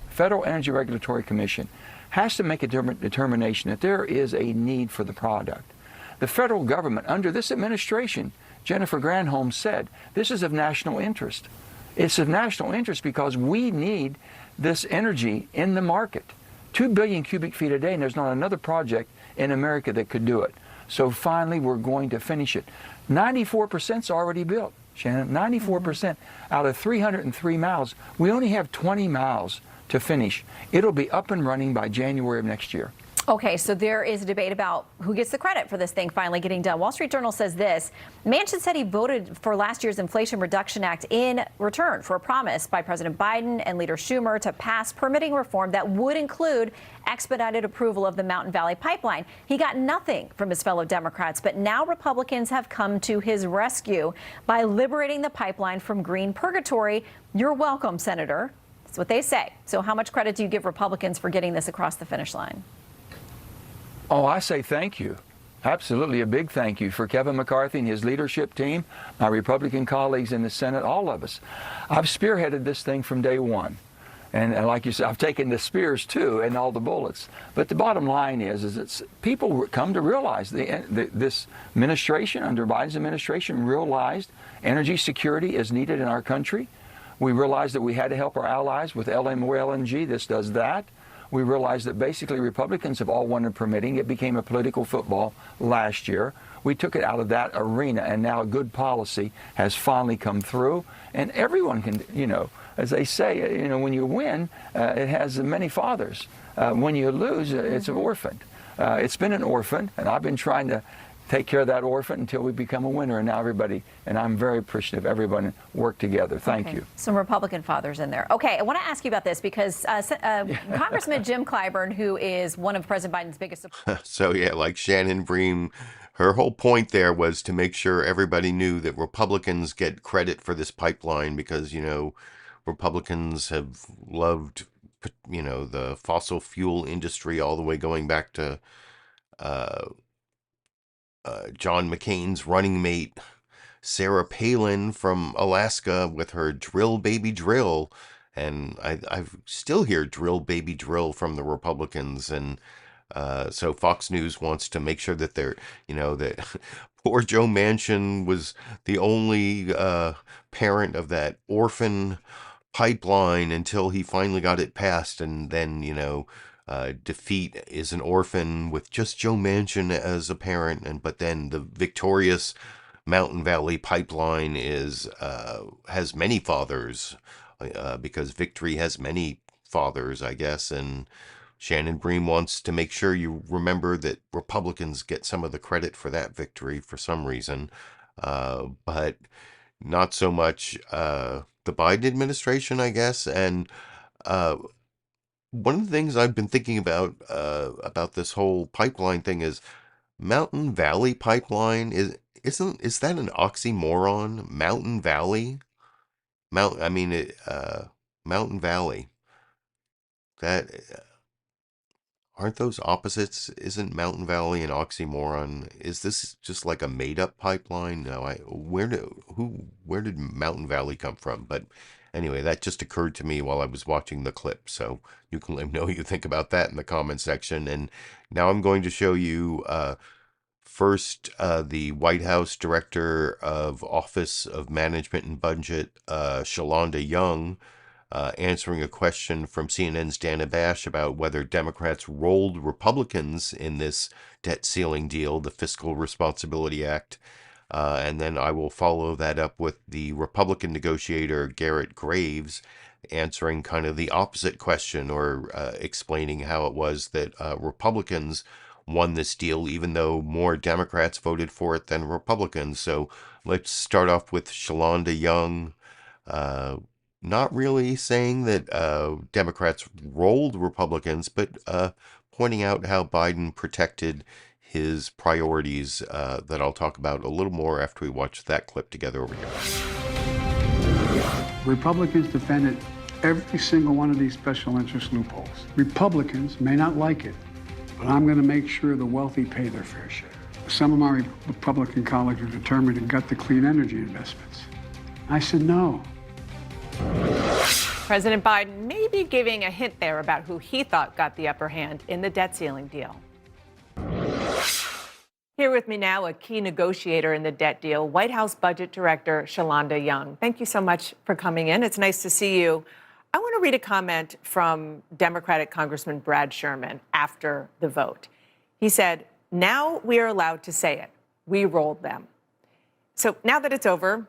Federal Energy Regulatory Commission, has to make a determination that there is a need for the product. The federal government, under this administration, Jennifer Granholm said, this is of national interest. It's of national interest because we need this energy in the market. 2 billion cubic feet a day, and there's not another project in America that could do it. So finally, we're going to finish it. 94% is already built, Shannon. 94% out of 303 miles. We only have 20 miles to finish. It'll be up and running by January of next year. Okay, so there is a debate about who gets the credit for this thing finally getting done. Wall Street Journal says this. Manchin said he voted for last year's Inflation Reduction Act in return for a promise by President Biden and Leader Schumer to pass permitting reform that would include expedited approval of the Mountain Valley Pipeline. He got nothing from his fellow Democrats, but now Republicans have come to his rescue by liberating the pipeline from green purgatory. You're welcome, Senator. That's what they say. So how much credit do you give Republicans for getting this across the finish line? Oh, I say thank you. Absolutely a big thank you for Kevin McCarthy and his leadership team, my Republican colleagues in the Senate, all of us. I've spearheaded this thing from day one. And like you said, I've taken the spears too and all the bullets. But the bottom line is it's people come to realize this administration, under Biden's administration, realized energy security is needed in our country. We realized that we had to help our allies with more LNG. This does that. We realized that basically Republicans have all wanted permitting. It became a political football last year. We took it out of that arena, and now good policy has finally come through. And everyone can, as they say, when you win, it has many fathers. When you lose, it's an orphan. It's been an orphan, and I've been trying to take care of that orphan until we become a winner. And now everybody, and I'm very appreciative, everyone worked together. Thank you. Some Republican fathers in there. Okay, I want to ask you about this because Congressman Jim Clyburn, who is one of President Biden's biggest supporters. So yeah, like Shannon Bream, her whole point there was to make sure everybody knew that Republicans get credit for this pipeline because, Republicans have loved, the fossil fuel industry all the way going back to John McCain's running mate, Sarah Palin from Alaska with her drill baby drill. And I still hear drill baby drill from the Republicans. And so Fox News wants to make sure that they're, that poor Joe Manchin was the only parent of that orphan pipeline until he finally got it passed. And then, defeat is an orphan with just Joe Manchin as a parent, but then the victorious Mountain Valley Pipeline has many fathers because victory has many fathers, I guess, and Shannon Bream wants to make sure you remember that Republicans get some of the credit for that victory for some reason, but not so much the Biden administration, I guess. And one of the things I've been thinking about this whole pipeline thing is Mountain Valley Pipeline. Is that an oxymoron? Mountain Valley? Mountain Valley. That aren't those opposites? Isn't Mountain Valley an oxymoron? Is this just like a made-up pipeline? No, where did Mountain Valley come from? But anyway, that just occurred to me while I was watching the clip. So you can let me know what you think about that in the comment section. And now I'm going to show you first the White House Director of Office of Management and Budget, Shalonda Young, answering a question from CNN's Dana Bash about whether Democrats rolled Republicans in this debt ceiling deal, the Fiscal Responsibility Act. And then I will follow that up with the Republican negotiator, Garrett Graves, answering kind of the opposite question, or explaining how it was that Republicans won this deal, even though more Democrats voted for it than Republicans. So let's start off with Shalonda Young. Not really saying that Democrats rolled Republicans, but pointing out how Biden protected his priorities that I'll talk about a little more after we watch that clip together over here. Republicans defended every single one of these special interest loopholes. Republicans may not like it, but I'm going to make sure the wealthy pay their fair share. Some of my Republican colleagues are determined to gut the clean energy investments. I said no. President Biden may be giving a hint there about who he thought got the upper hand in the debt ceiling deal. Here with me now, a key negotiator in the debt deal, White House Budget Director Shalonda Young. Thank you so much for coming in. It's nice to see you. I want to read a comment from Democratic Congressman Brad Sherman after the vote. He said, "Now we are allowed to say it. We rolled them." So now that it's over,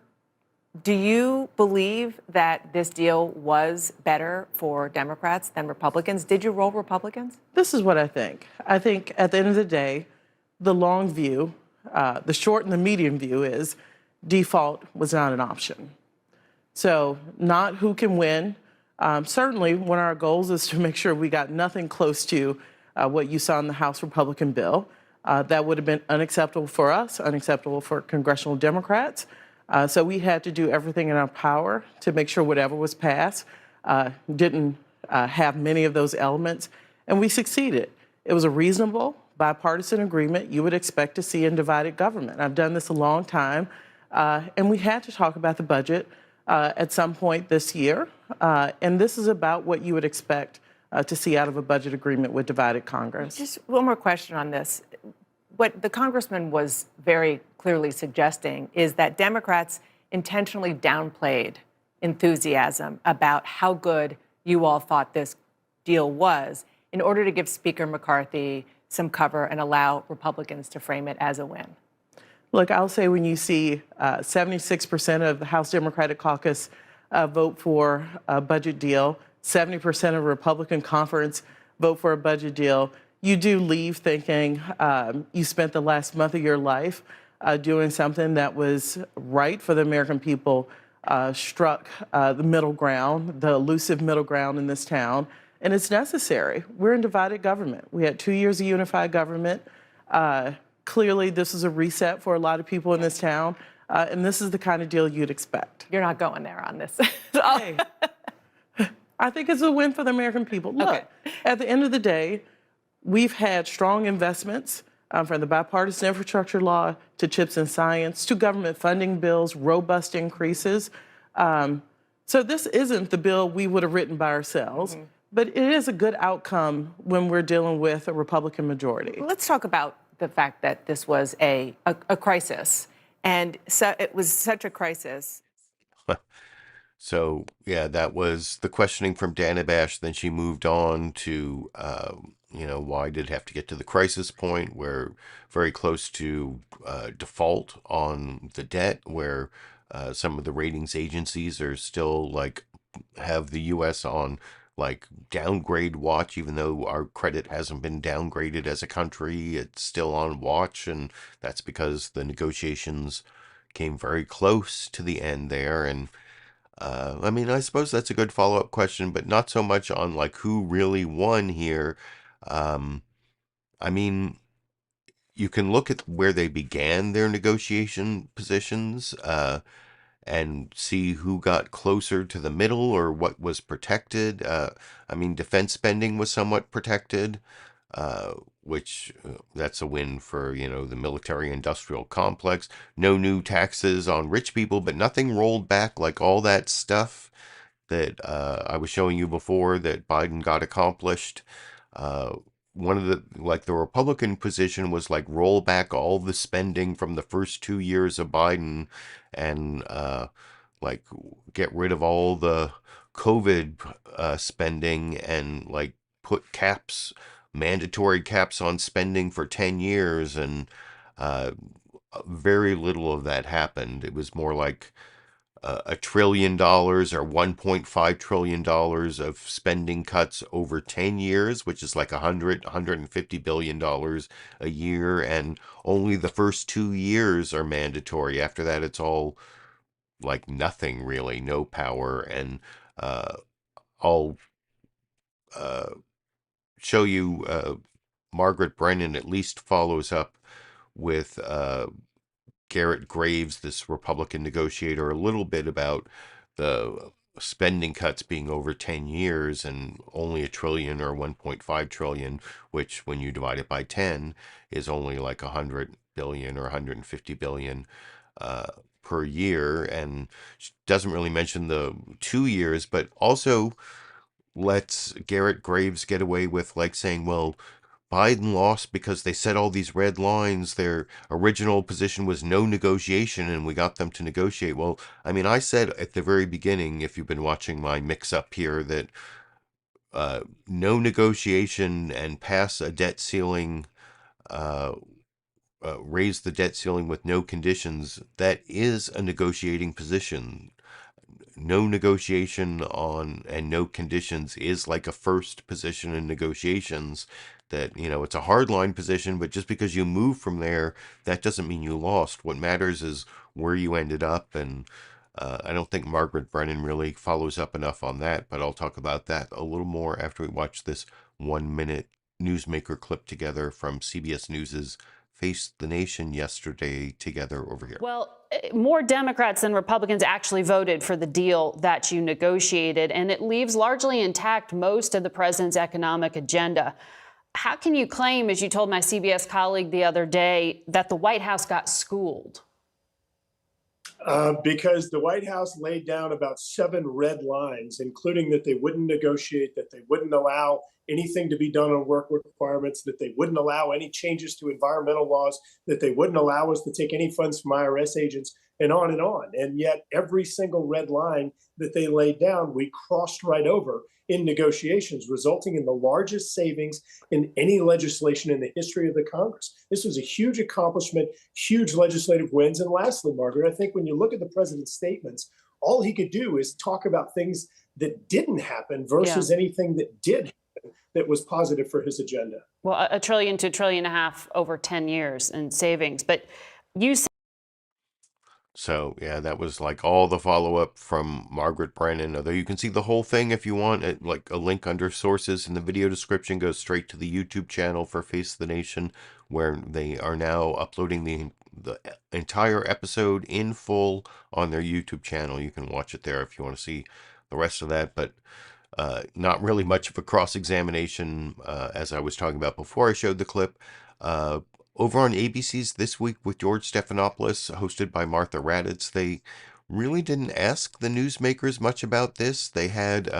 do you believe that this deal was better for Democrats than Republicans? Did you roll Republicans? This is what I think. I think at the end of the day, the long view, the short and the medium view is default was not an option. So not who can win. Certainly one of our goals is to make sure we got nothing close to what you saw in the House Republican bill. That would have been unacceptable for us, unacceptable for congressional Democrats. So we had to do everything in our power to make sure whatever was passed didn't have many of those elements, and we succeeded. It was a reasonable, bipartisan agreement you would expect to see in divided government. I've done this a long time, and we had to talk about the budget at some point this year, and this is about what you would expect to see out of a budget agreement with divided Congress. Just one more question on this. What the congressman was very clearly suggesting is that Democrats intentionally downplayed enthusiasm about how good you all thought this deal was in order to give Speaker McCarthy some cover and allow Republicans to frame it as a win. Look, I'll say when you see 76% of the House Democratic Caucus vote for a budget deal, 70% of Republican conference vote for a budget deal, you do leave thinking you spent the last month of your life doing something that was right for the American people, struck the middle ground, the elusive middle ground in this town, and it's necessary. We're in divided government. We had 2 years of unified government. Clearly, this is a reset for a lot of people in this town, and this is the kind of deal you'd expect. You're not going there on this. Hey, I think it's a win for the American people. Look, at the end of the day, we've had strong investments from the bipartisan infrastructure law to CHIPS and science to government funding bills, robust increases. So this isn't the bill we would have written by ourselves, but it is a good outcome when we're dealing with a Republican majority. Let's talk about the fact that this was a crisis, and so it was such a crisis. So, yeah, that was the questioning from Dana Bash. Then she moved on to, why did it have to get to the crisis point? We're very close to default on the debt, where some of the ratings agencies are still have the U.S. on like downgrade watch, even though our credit hasn't been downgraded as a country. It's still on watch, and that's because the negotiations came very close to the end there. And I mean, I suppose that's a good follow-up question, but not so much on like who really won here. I mean, you can look at where they began their negotiation positions, and see who got closer to the middle or what was protected. I mean, defense spending was somewhat protected, which that's a win for, the military industrial complex. No new taxes on rich people, but nothing rolled back, like all that stuff that I was showing you before that Biden got accomplished. One of the Republican position was like roll back all the spending from the first 2 years of Biden, and like get rid of all the COVID spending, and like put mandatory caps on spending for 10 years. And very little of that happened. It was more like $1 trillion or $1.5 trillion of spending cuts over 10 years, which is like $150 billion a year. And only the first 2 years are mandatory. After that, it's all like nothing really, no power. And I'll show you Margaret Brennan at least follows up with Garrett Graves, this Republican negotiator, a little bit about the spending cuts being over 10 years and only $1 trillion or 1.5 trillion, which when you divide it by 10 is only like 100 billion or 150 billion per year. And she doesn't really mention the 2 years, but also lets Garrett Graves get away with like saying, well, Biden lost because they set all these red lines. Their original position was no negotiation, and we got them to negotiate. Well, I mean, I said at the very beginning, if you've been watching my mix-up here, that no negotiation and pass a debt ceiling, raise the debt ceiling with no conditions, that is a negotiating position. No negotiation on and no conditions is like a first position in negotiations. That, it's a hardline position, but just because you move from there, that doesn't mean you lost. What matters is where you ended up. And I don't think Margaret Brennan really follows up enough on that, but I'll talk about that a little more after we watch this 1-minute newsmaker clip together from CBS News's Face the Nation yesterday together over here. Well, more Democrats than Republicans actually voted for the deal that you negotiated, and it leaves largely intact most of the president's economic agenda. How can you claim, as you told my CBS colleague the other day, that the White House got schooled? Because the White House laid down about 7 red lines, including that they wouldn't negotiate, that they wouldn't allow anything to be done on work requirements, that they wouldn't allow any changes to environmental laws, that they wouldn't allow us to take any funds from IRS agents, and on and on. And yet every single red line that they laid down, we crossed right over in negotiations, resulting in the largest savings in any legislation in the history of the Congress. This was a huge accomplishment, huge legislative wins. And lastly, Margaret, I think when you look at the president's statements, all he could do is talk about things that didn't happen versus anything that did happen that was positive for his agenda. Well, $1 trillion to $1.5 trillion over 10 years in savings. But you said. So, yeah, that was like all the follow-up from Margaret Brennan, although you can see the whole thing if you want. Like a link under sources in the video description goes straight to the YouTube channel for Face the Nation, where they are now uploading the entire episode in full on their YouTube channel. You can watch it there if you want to see the rest of that, but not really much of a cross-examination, as I was talking about before I showed the clip. Over on ABC's This Week with George Stephanopoulos, hosted by Martha Raddatz, they really didn't ask the newsmakers much about this. They had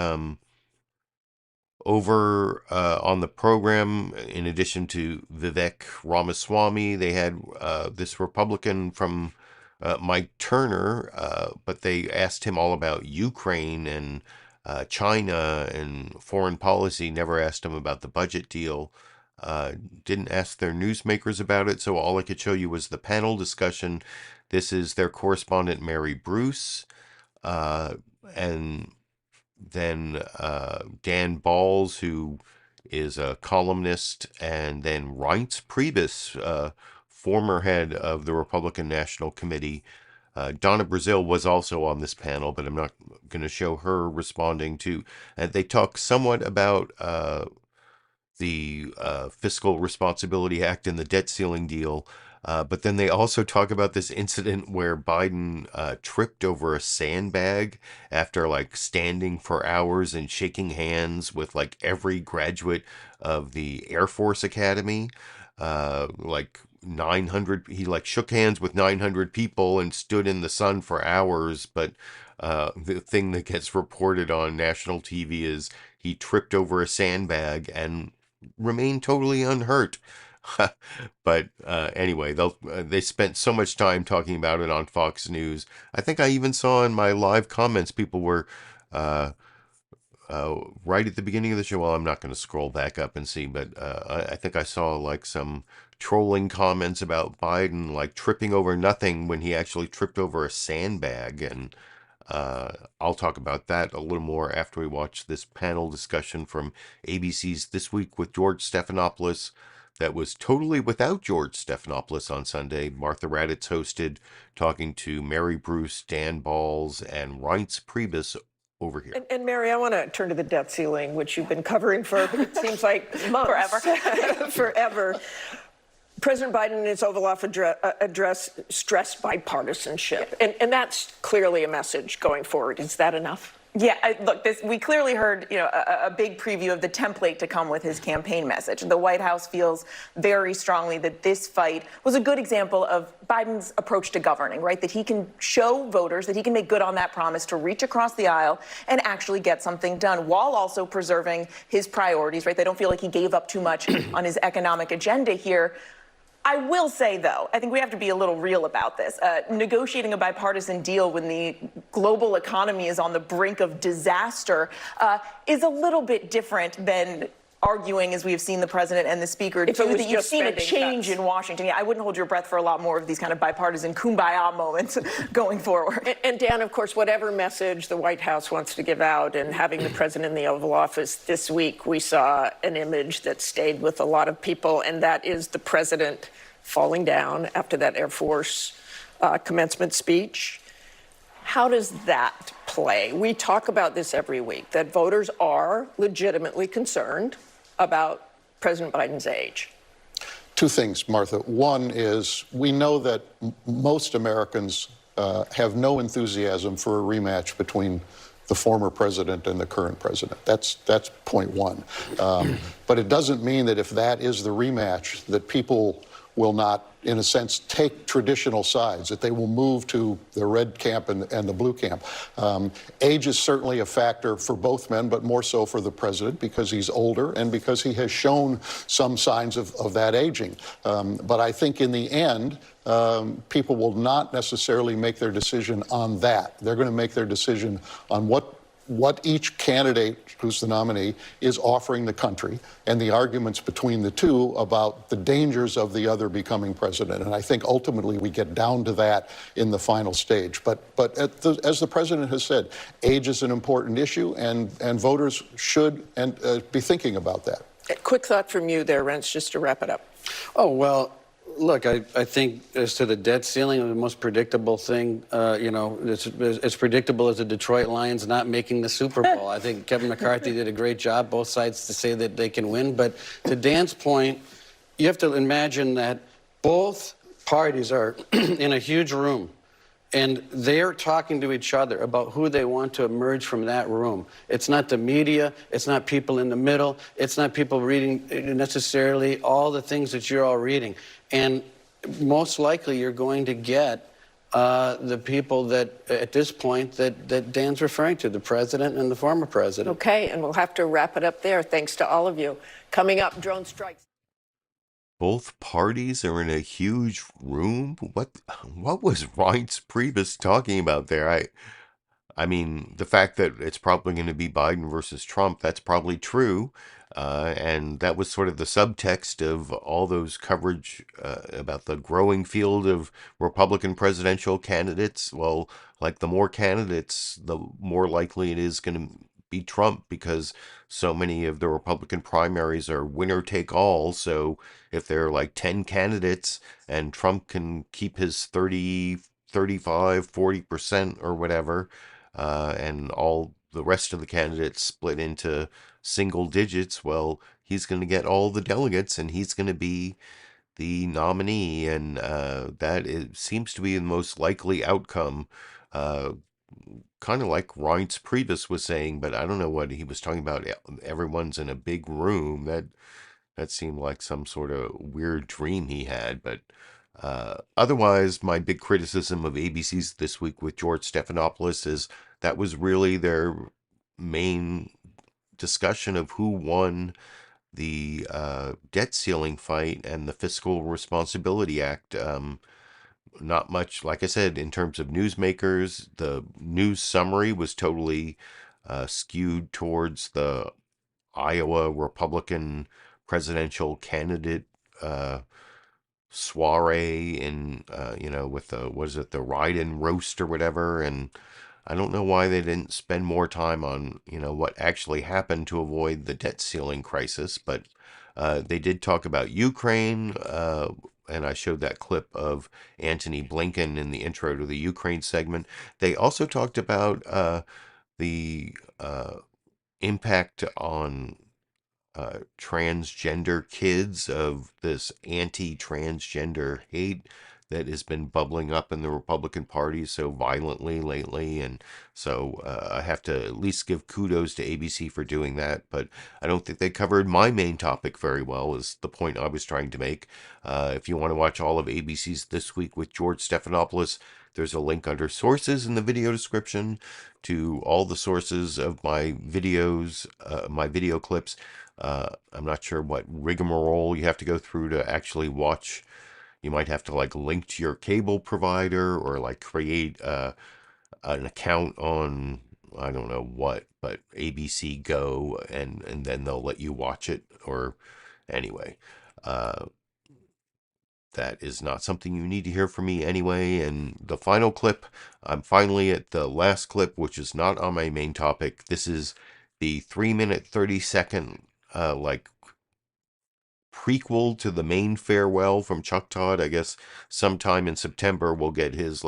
over on the program, in addition to Vivek Ramaswamy, they had this Republican from Mike Turner, but they asked him all about Ukraine and China and foreign policy, never asked him about the budget deal. Didn't ask their newsmakers about it, so all I could show you was the panel discussion. This is their correspondent, Mary Bruce, and then Dan Balls, who is a columnist, and then Reince Priebus, former head of the Republican National Committee. Donna Brazile was also on this panel, but I'm not going to show her responding to. They talk somewhat about the Fiscal Responsibility Act and the debt ceiling deal. But then they also talk about this incident where Biden tripped over a sandbag after like standing for hours and shaking hands with like every graduate of the Air Force Academy. Like 900, he like shook hands with 900 people and stood in the sun for hours. But the thing that gets reported on national TV is he tripped over a sandbag and remained totally unhurt. But anyway, they spent so much time talking about it on Fox News. I think I even saw in my live comments people were right at the beginning of the show. Well, I'm not going to scroll back up and see, but I think I saw like some trolling comments about Biden like tripping over nothing when he actually tripped over a sandbag. And I'll talk about that a little more after we watch this panel discussion from ABC's This Week with George Stephanopoulos that was totally without George Stephanopoulos on Sunday. Martha Raddatz hosted, talking to Mary Bruce, Dan Balls, and Reince Priebus over here. And Mary, I want to turn to the debt ceiling, which you've been covering for, it seems like months. Forever. President Biden in his Oval Office address stressed bipartisanship, and that's clearly a message going forward. Is that enough? Yeah, look, we clearly heard, a big preview of the template to come with his campaign message. The White House feels very strongly that this fight was a good example of Biden's approach to governing, right? That he can show voters that he can make good on that promise to reach across the aisle and actually get something done while also preserving his priorities, right? They don't feel like he gave up too much on his economic agenda here. I will say, though, I think we have to be a little real about this. Negotiating a bipartisan deal when the global economy is on the brink of disaster is a little bit different than arguing, as we have seen the president and the speaker do, that you've seen a change in Washington. Yeah, I wouldn't hold your breath for a lot more of these kind of bipartisan kumbaya moments going forward. And Dan, of course, whatever message the White House wants to give out, and having the president in the Oval Office this week, we saw an image that stayed with a lot of people, and that is the president falling down after that Air Force commencement speech. How does that play? We talk about this every week, that voters are legitimately concerned about President Biden's age. Two things, Martha. One is we know that most Americans have no enthusiasm for a rematch between the former president and the current president. That's point one. But it doesn't mean that if that is the rematch, that people will not, in a sense, take traditional sides, that they will move to the red camp and the blue camp. Age is certainly a factor for both men, but more so for the president because he's older and because he has shown some signs of that aging. But I think in the end, people will not necessarily make their decision on that. They're going to make their decision on what each candidate who's the nominee is offering the country and the arguments between the two about the dangers of the other becoming president. And I think ultimately we get down to that in the final stage. But as the president has said, age is an important issue, and voters should be thinking about that. A quick thought from you there, Reince, just to wrap it up. Oh, well, look, I think as to the debt ceiling, the most predictable thing, it's predictable as the Detroit Lions not making the Super Bowl. I think Kevin McCarthy did a great job, both sides, to say that they can win. But to Dan's point, you have to imagine that both parties are in a huge room, and they're talking to each other about who they want to emerge from that room. It's not the media. It's not people in the middle. It's not people reading necessarily all the things that you're all reading. And most likely you're going to get the people that, at this point, that Dan's referring to, the president and the former president. Okay, and we'll have to wrap it up there. Thanks to all of you. Coming up, drone strikes. Both parties are in a huge room. What was Reince Priebus talking about there? I mean, the fact that it's probably going to be Biden versus Trump, that's probably true. And that was sort of the subtext of all those coverage about the growing field of Republican presidential candidates. Well, like the more candidates, the more likely it is going to be Trump because so many of the Republican primaries are winner take all. So if there are like 10 candidates and Trump can keep his 30, 35, 40% or whatever, and all the rest of the candidates split into single digits, well, he's going to get all the delegates and he's going to be the nominee, and seems to be the most likely outcome. Kind of like Reince Priebus was saying, but I don't know what he was talking about. Everyone's in a big room. That seemed like some sort of weird dream he had. But otherwise, my big criticism of ABC's This Week with George Stephanopoulos is that was really their main discussion of who won the debt ceiling fight and the Fiscal Responsibility Act. Not much, like I said, in terms of newsmakers. The news summary was totally skewed towards the Iowa Republican presidential candidate soiree in, with the ride-in roast or whatever. And I don't know why they didn't spend more time on, what actually happened to avoid the debt ceiling crisis. But they did talk about Ukraine, and I showed that clip of Antony Blinken in the intro to the Ukraine segment. They also talked about the impact on transgender kids of this anti-transgender hate that has been bubbling up in the Republican Party so violently lately. And so I have to at least give kudos to ABC for doing that. But I don't think they covered my main topic very well, is the point I was trying to make. If you want to watch all of ABC's This Week with George Stephanopoulos, there's a link under sources in the video description to all the sources of my videos, my video clips. I'm not sure what rigmarole you have to go through to actually watch. You might have to link to your cable provider or create an account on, I don't know what, but ABC Go, and then they'll let you watch it. Or anyway, that is not something you need to hear from me anyway. And the final clip, I'm finally at the last clip, which is not on my main topic. This is the 3-minute 30-second prequel to the main farewell from Chuck Todd. I guess sometime in September we'll get his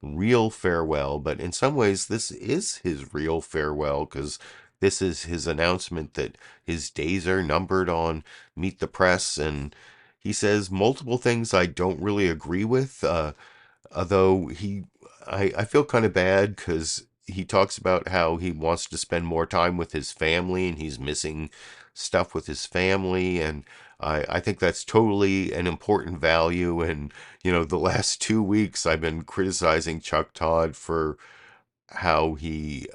real farewell, but in some ways this is his real farewell, because this is his announcement that his days are numbered on Meet the Press, and he says multiple things I don't really agree with, although I feel kind of bad because he talks about how he wants to spend more time with his family and he's missing stuff with his family, and I think that's totally an important value. And the last 2 weeks I've been criticizing Chuck Todd for how he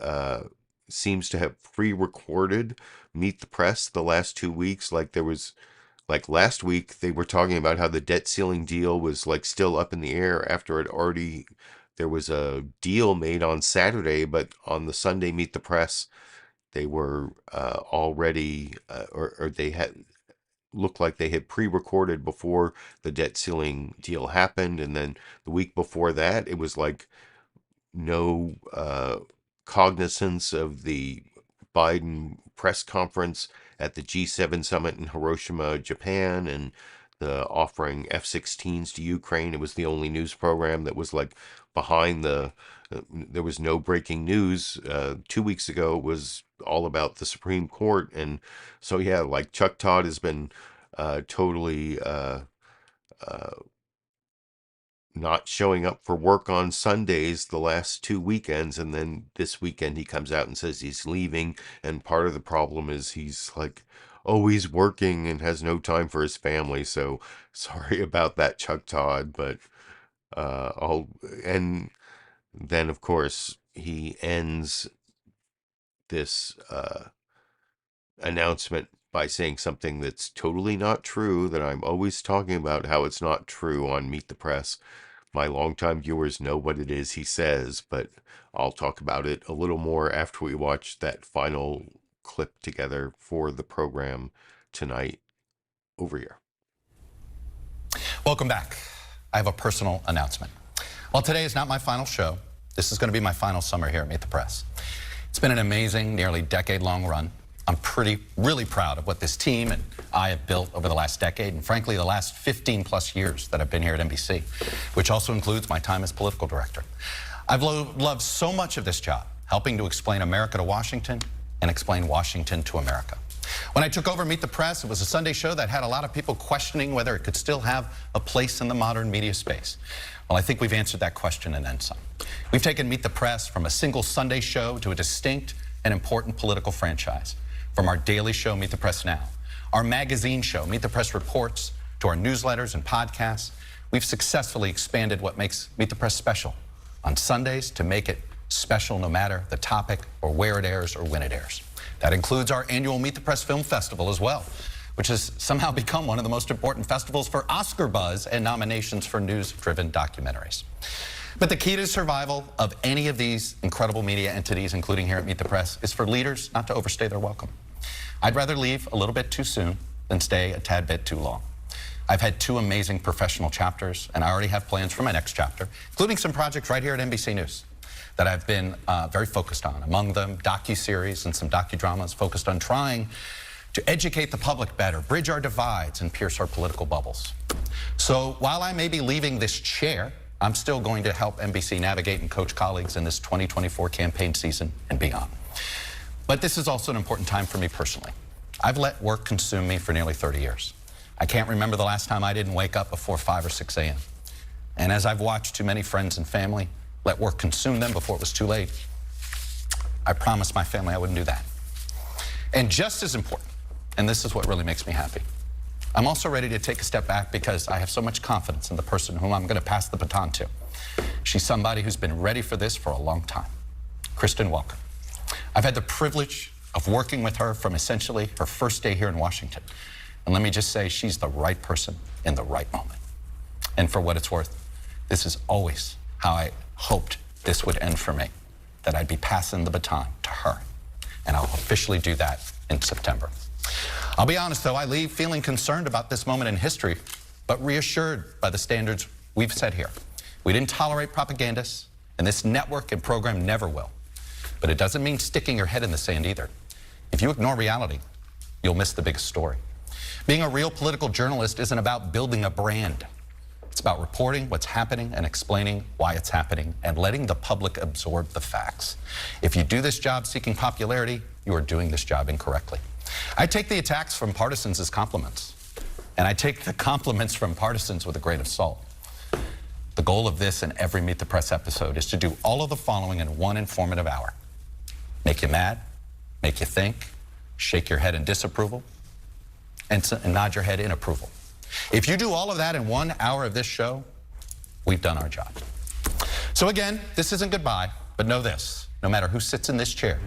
seems to have pre-recorded Meet the Press the last 2 weeks. There was last week they were talking about how the debt ceiling deal was still up in the air after there was a deal made on Saturday, but on the Sunday Meet the Press they were already or they had looked like they had pre-recorded before the debt ceiling deal happened. And then the week before that, it was no cognizance of the Biden press conference at the G7 summit in Hiroshima, Japan, and the offering F-16s to Ukraine. It was the only news program that was behind there was no breaking news. 2 weeks ago it was all about the Supreme Court. And so yeah, Chuck Todd has been totally not showing up for work on Sundays the last 2 weekends, and then this weekend he comes out and says he's leaving, and part of the problem is he's always working and has no time for his family. So sorry about that, Chuck Todd, but and then of course he ends this announcement by saying something that's totally not true, that I'm always talking about how it's not true on Meet the Press. My longtime viewers know what it is he says, but I'll talk about it a little more after we watch that final clip together for the program tonight. Over here. Welcome back. I have a personal announcement. Well, today is not my final show. This is going to be my final summer here at Meet the Press. It's been an amazing, nearly decade-long run. I'm really proud of what this team and I have built over the last decade, and frankly, the last 15 plus years that I've been here at NBC, which also includes my time as political director. I've loved so much of this job, helping to explain America to Washington and explain Washington to America. When I took over Meet the Press, it was a Sunday show that had a lot of people questioning whether it could still have a place in the modern media space. Well, I think we've answered that question and then some. We've taken Meet the Press from a single Sunday show to a distinct and important political franchise. From our daily show, Meet the Press Now, our magazine show, Meet the Press Reports, to our newsletters and podcasts, we've successfully expanded what makes Meet the Press special on Sundays to make it special no matter the topic or where it airs or when it airs. That includes our annual Meet the Press Film Festival as well, which has somehow become one of the most important festivals for Oscar buzz and nominations for news-driven documentaries. But the key to survival of any of these incredible media entities, including here at Meet the Press, is for leaders not to overstay their welcome. I'd rather leave a little bit too soon than stay a tad bit too long. I've had 2 amazing professional chapters, and I already have plans for my next chapter, including some projects right here at NBC News that I've been very focused on. Among them, docuseries and some docudramas focused on trying to educate the public better, bridge our divides, and pierce our political bubbles. So while I may be leaving this chair, I'm still going to help NBC navigate and coach colleagues in this 2024 campaign season and beyond. But this is also an important time for me personally. I've let work consume me for nearly 30 years. I can't remember the last time I didn't wake up before 5 or 6 a.m. And as I've watched too many friends and family let work consume them before it was too late, I promised my family I wouldn't do that. And just as important, and this is what really makes me happy, I'm also ready to take a step back because I have so much confidence in the person whom I'm going to pass the baton to. She's somebody who's been ready for this for a long time. Kristen Welker. I've had the privilege of working with her from essentially her first day here in Washington. And let me just say, she's the right person in the right moment. And for what it's worth, this is always how I hoped this would end for me, that I'd be passing the baton to her. And I'll officially do that in September. I'll be honest, though, I leave feeling concerned about this moment in history, but reassured by the standards we've set here. We didn't tolerate propagandists, and this network and program never will. But it doesn't mean sticking your head in the sand either. If you ignore reality, you'll miss the biggest story. Being a real political journalist isn't about building a brand. It's about reporting what's happening and explaining why it's happening and letting the public absorb the facts. If you do this job seeking popularity, you are doing this job incorrectly. I take the attacks from partisans as compliments, and I take the compliments from partisans with a grain of salt. The goal of this and every Meet the Press episode is to do all of the following in one informative hour. Make you mad, make you think, shake your head in disapproval, and nod your head in approval. If you do all of that in 1 hour of this show, we've done our job. So again, this isn't goodbye, but know this, no matter who sits in this chair,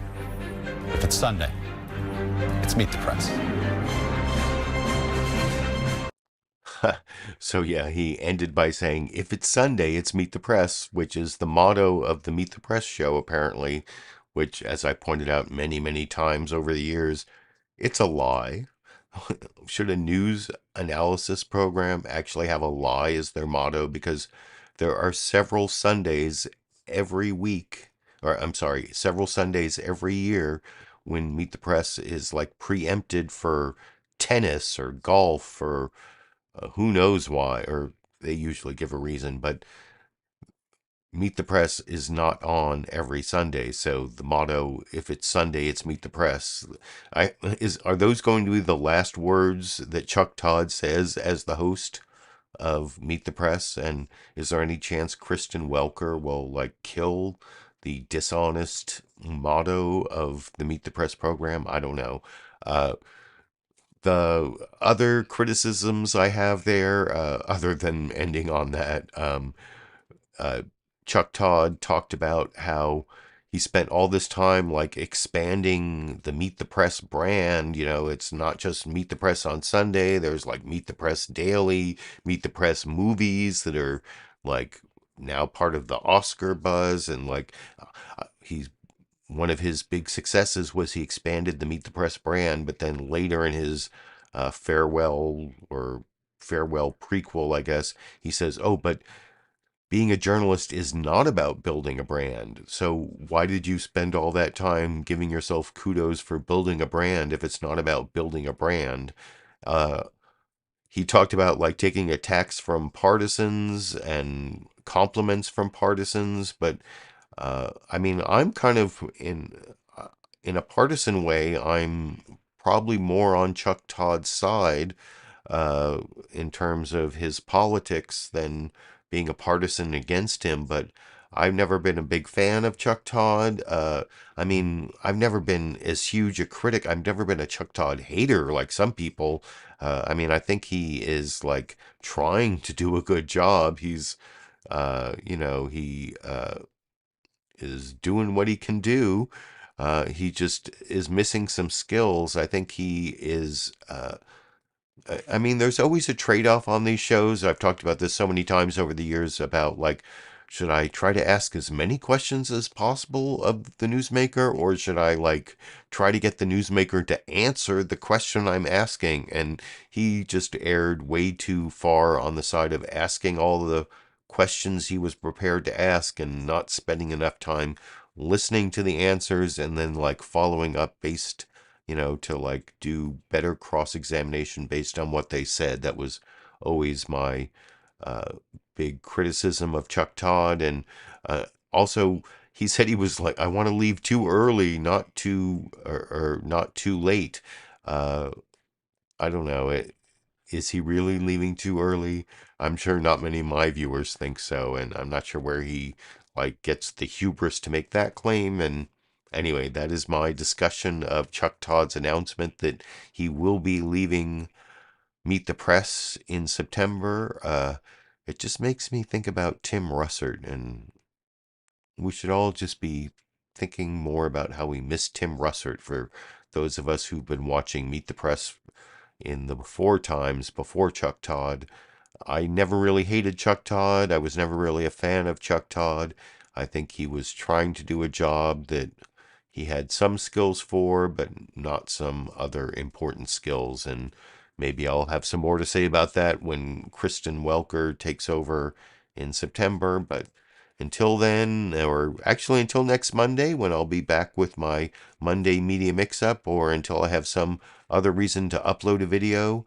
if it's Sunday, it's Meet the Press. So yeah, he ended by saying, if it's Sunday, it's Meet the Press, which is the motto of the Meet the Press show, apparently, which, as I pointed out many, many times over the years, it's a lie. Should a news analysis program actually have a lie as their motto? Because there are several Sundays every week, or I'm sorry, several Sundays every year when Meet the Press is like preempted for tennis or golf or who knows why, or they usually give a reason, but Meet the Press is not on every Sunday. So the motto, if it's Sunday, it's Meet the Press. Are those going to be the last words that Chuck Todd says as the host of Meet the Press? And is there any chance Kristen Welker will like kill the dishonest motto of the Meet the Press program? I don't know. The other criticisms I have there, other than ending on that, Chuck Todd talked about how he spent all this time like expanding the Meet the Press brand. You know, it's not just Meet the Press on Sunday. There's like Meet the Press Daily, Meet the Press movies that are like now part of the Oscar buzz. And like one of his big successes was he expanded the Meet the Press brand, but then later in his farewell prequel, I guess, he says, oh, but being a journalist is not about building a brand. So why did you spend all that time giving yourself kudos for building a brand if it's not about building a brand? He talked about like taking attacks from partisans and compliments from partisans, but I mean, I'm kind of in a partisan way, I'm probably more on Chuck Todd's side in terms of his politics than being a partisan against him. But I've never been a big fan of Chuck Todd. I mean, I've never been as huge a critic. I've never been a Chuck Todd hater like some people. I mean, I think he is like trying to do a good job. He's, he is doing what he can do. He just is missing some skills. I think he is. I mean, there's always a trade-off on these shows. I've talked about this so many times over the years about like, should I try to ask as many questions as possible of the newsmaker, or should I like try to get the newsmaker to answer the question I'm asking? And he just erred way too far on the side of asking all the questions he was prepared to ask and not spending enough time listening to the answers and then like following up based, to like do better cross-examination based on what they said. That was always my big criticism of Chuck Todd. And also he said he was like, I want to leave too early, not too or not too late. I don't know. Is he really leaving too early? I'm sure not many of my viewers think so, and I'm not sure where he like gets the hubris to make that claim. And anyway, that is my discussion of Chuck Todd's announcement that he will be leaving Meet the Press in September. It just makes me think about Tim Russert, and we should all just be thinking more about how we miss Tim Russert. For those of us who've been watching Meet the Press in the before times, before Chuck Todd, I never really hated Chuck Todd. I was never really a fan of Chuck Todd. I think he was trying to do a job that he had some skills for, but not some other important skills. And maybe I'll have some more to say about that when Kristen Welker takes over in September. But until then, or actually until next Monday, when I'll be back with my Monday Media Mix-Up, or until I have some other reason to upload a video,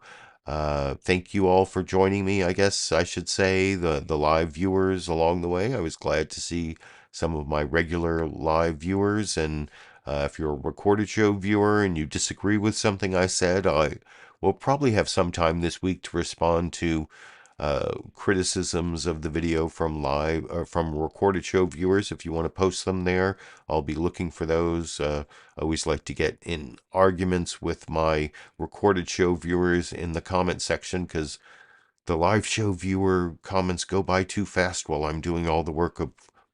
thank you all for joining me. I guess I should say the live viewers along the way. I was glad to see some of my regular live viewers. And if you're a recorded show viewer and you disagree with something I said, I will probably have some time this week to respond to criticisms of the video from live or from recorded show viewers. If you want to post them there, I'll be looking for those. I always like to get in arguments with my recorded show viewers in the comment section, because the live show viewer comments go by too fast while I'm doing all the work of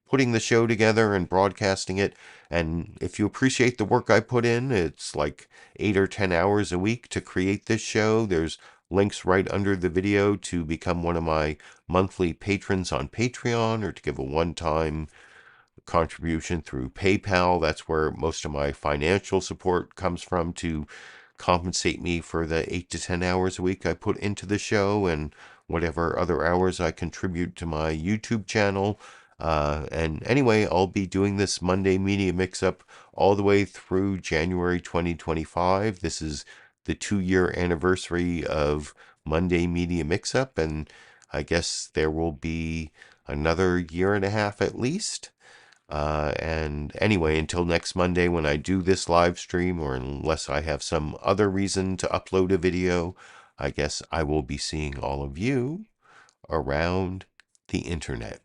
putting the show together and broadcasting it. And if you appreciate the work I put in, it's like 8 or 10 hours a week to create this show. There's links right under the video to become one of my monthly patrons on Patreon, or to give a one-time contribution through PayPal. That's where most of my financial support comes from, to compensate me for the 8 to 10 hours a week I put into the show, and whatever other hours I contribute to my YouTube channel. And anyway, I'll be doing this Monday Media Mix-Up all the way through January 2025. This is the 2-year anniversary of Monday Media Mix-Up, and I guess there will be another year and a half at least. And anyway, until next Monday when I do this live stream, or unless I have some other reason to upload a video, I guess I will be seeing all of you around the internet.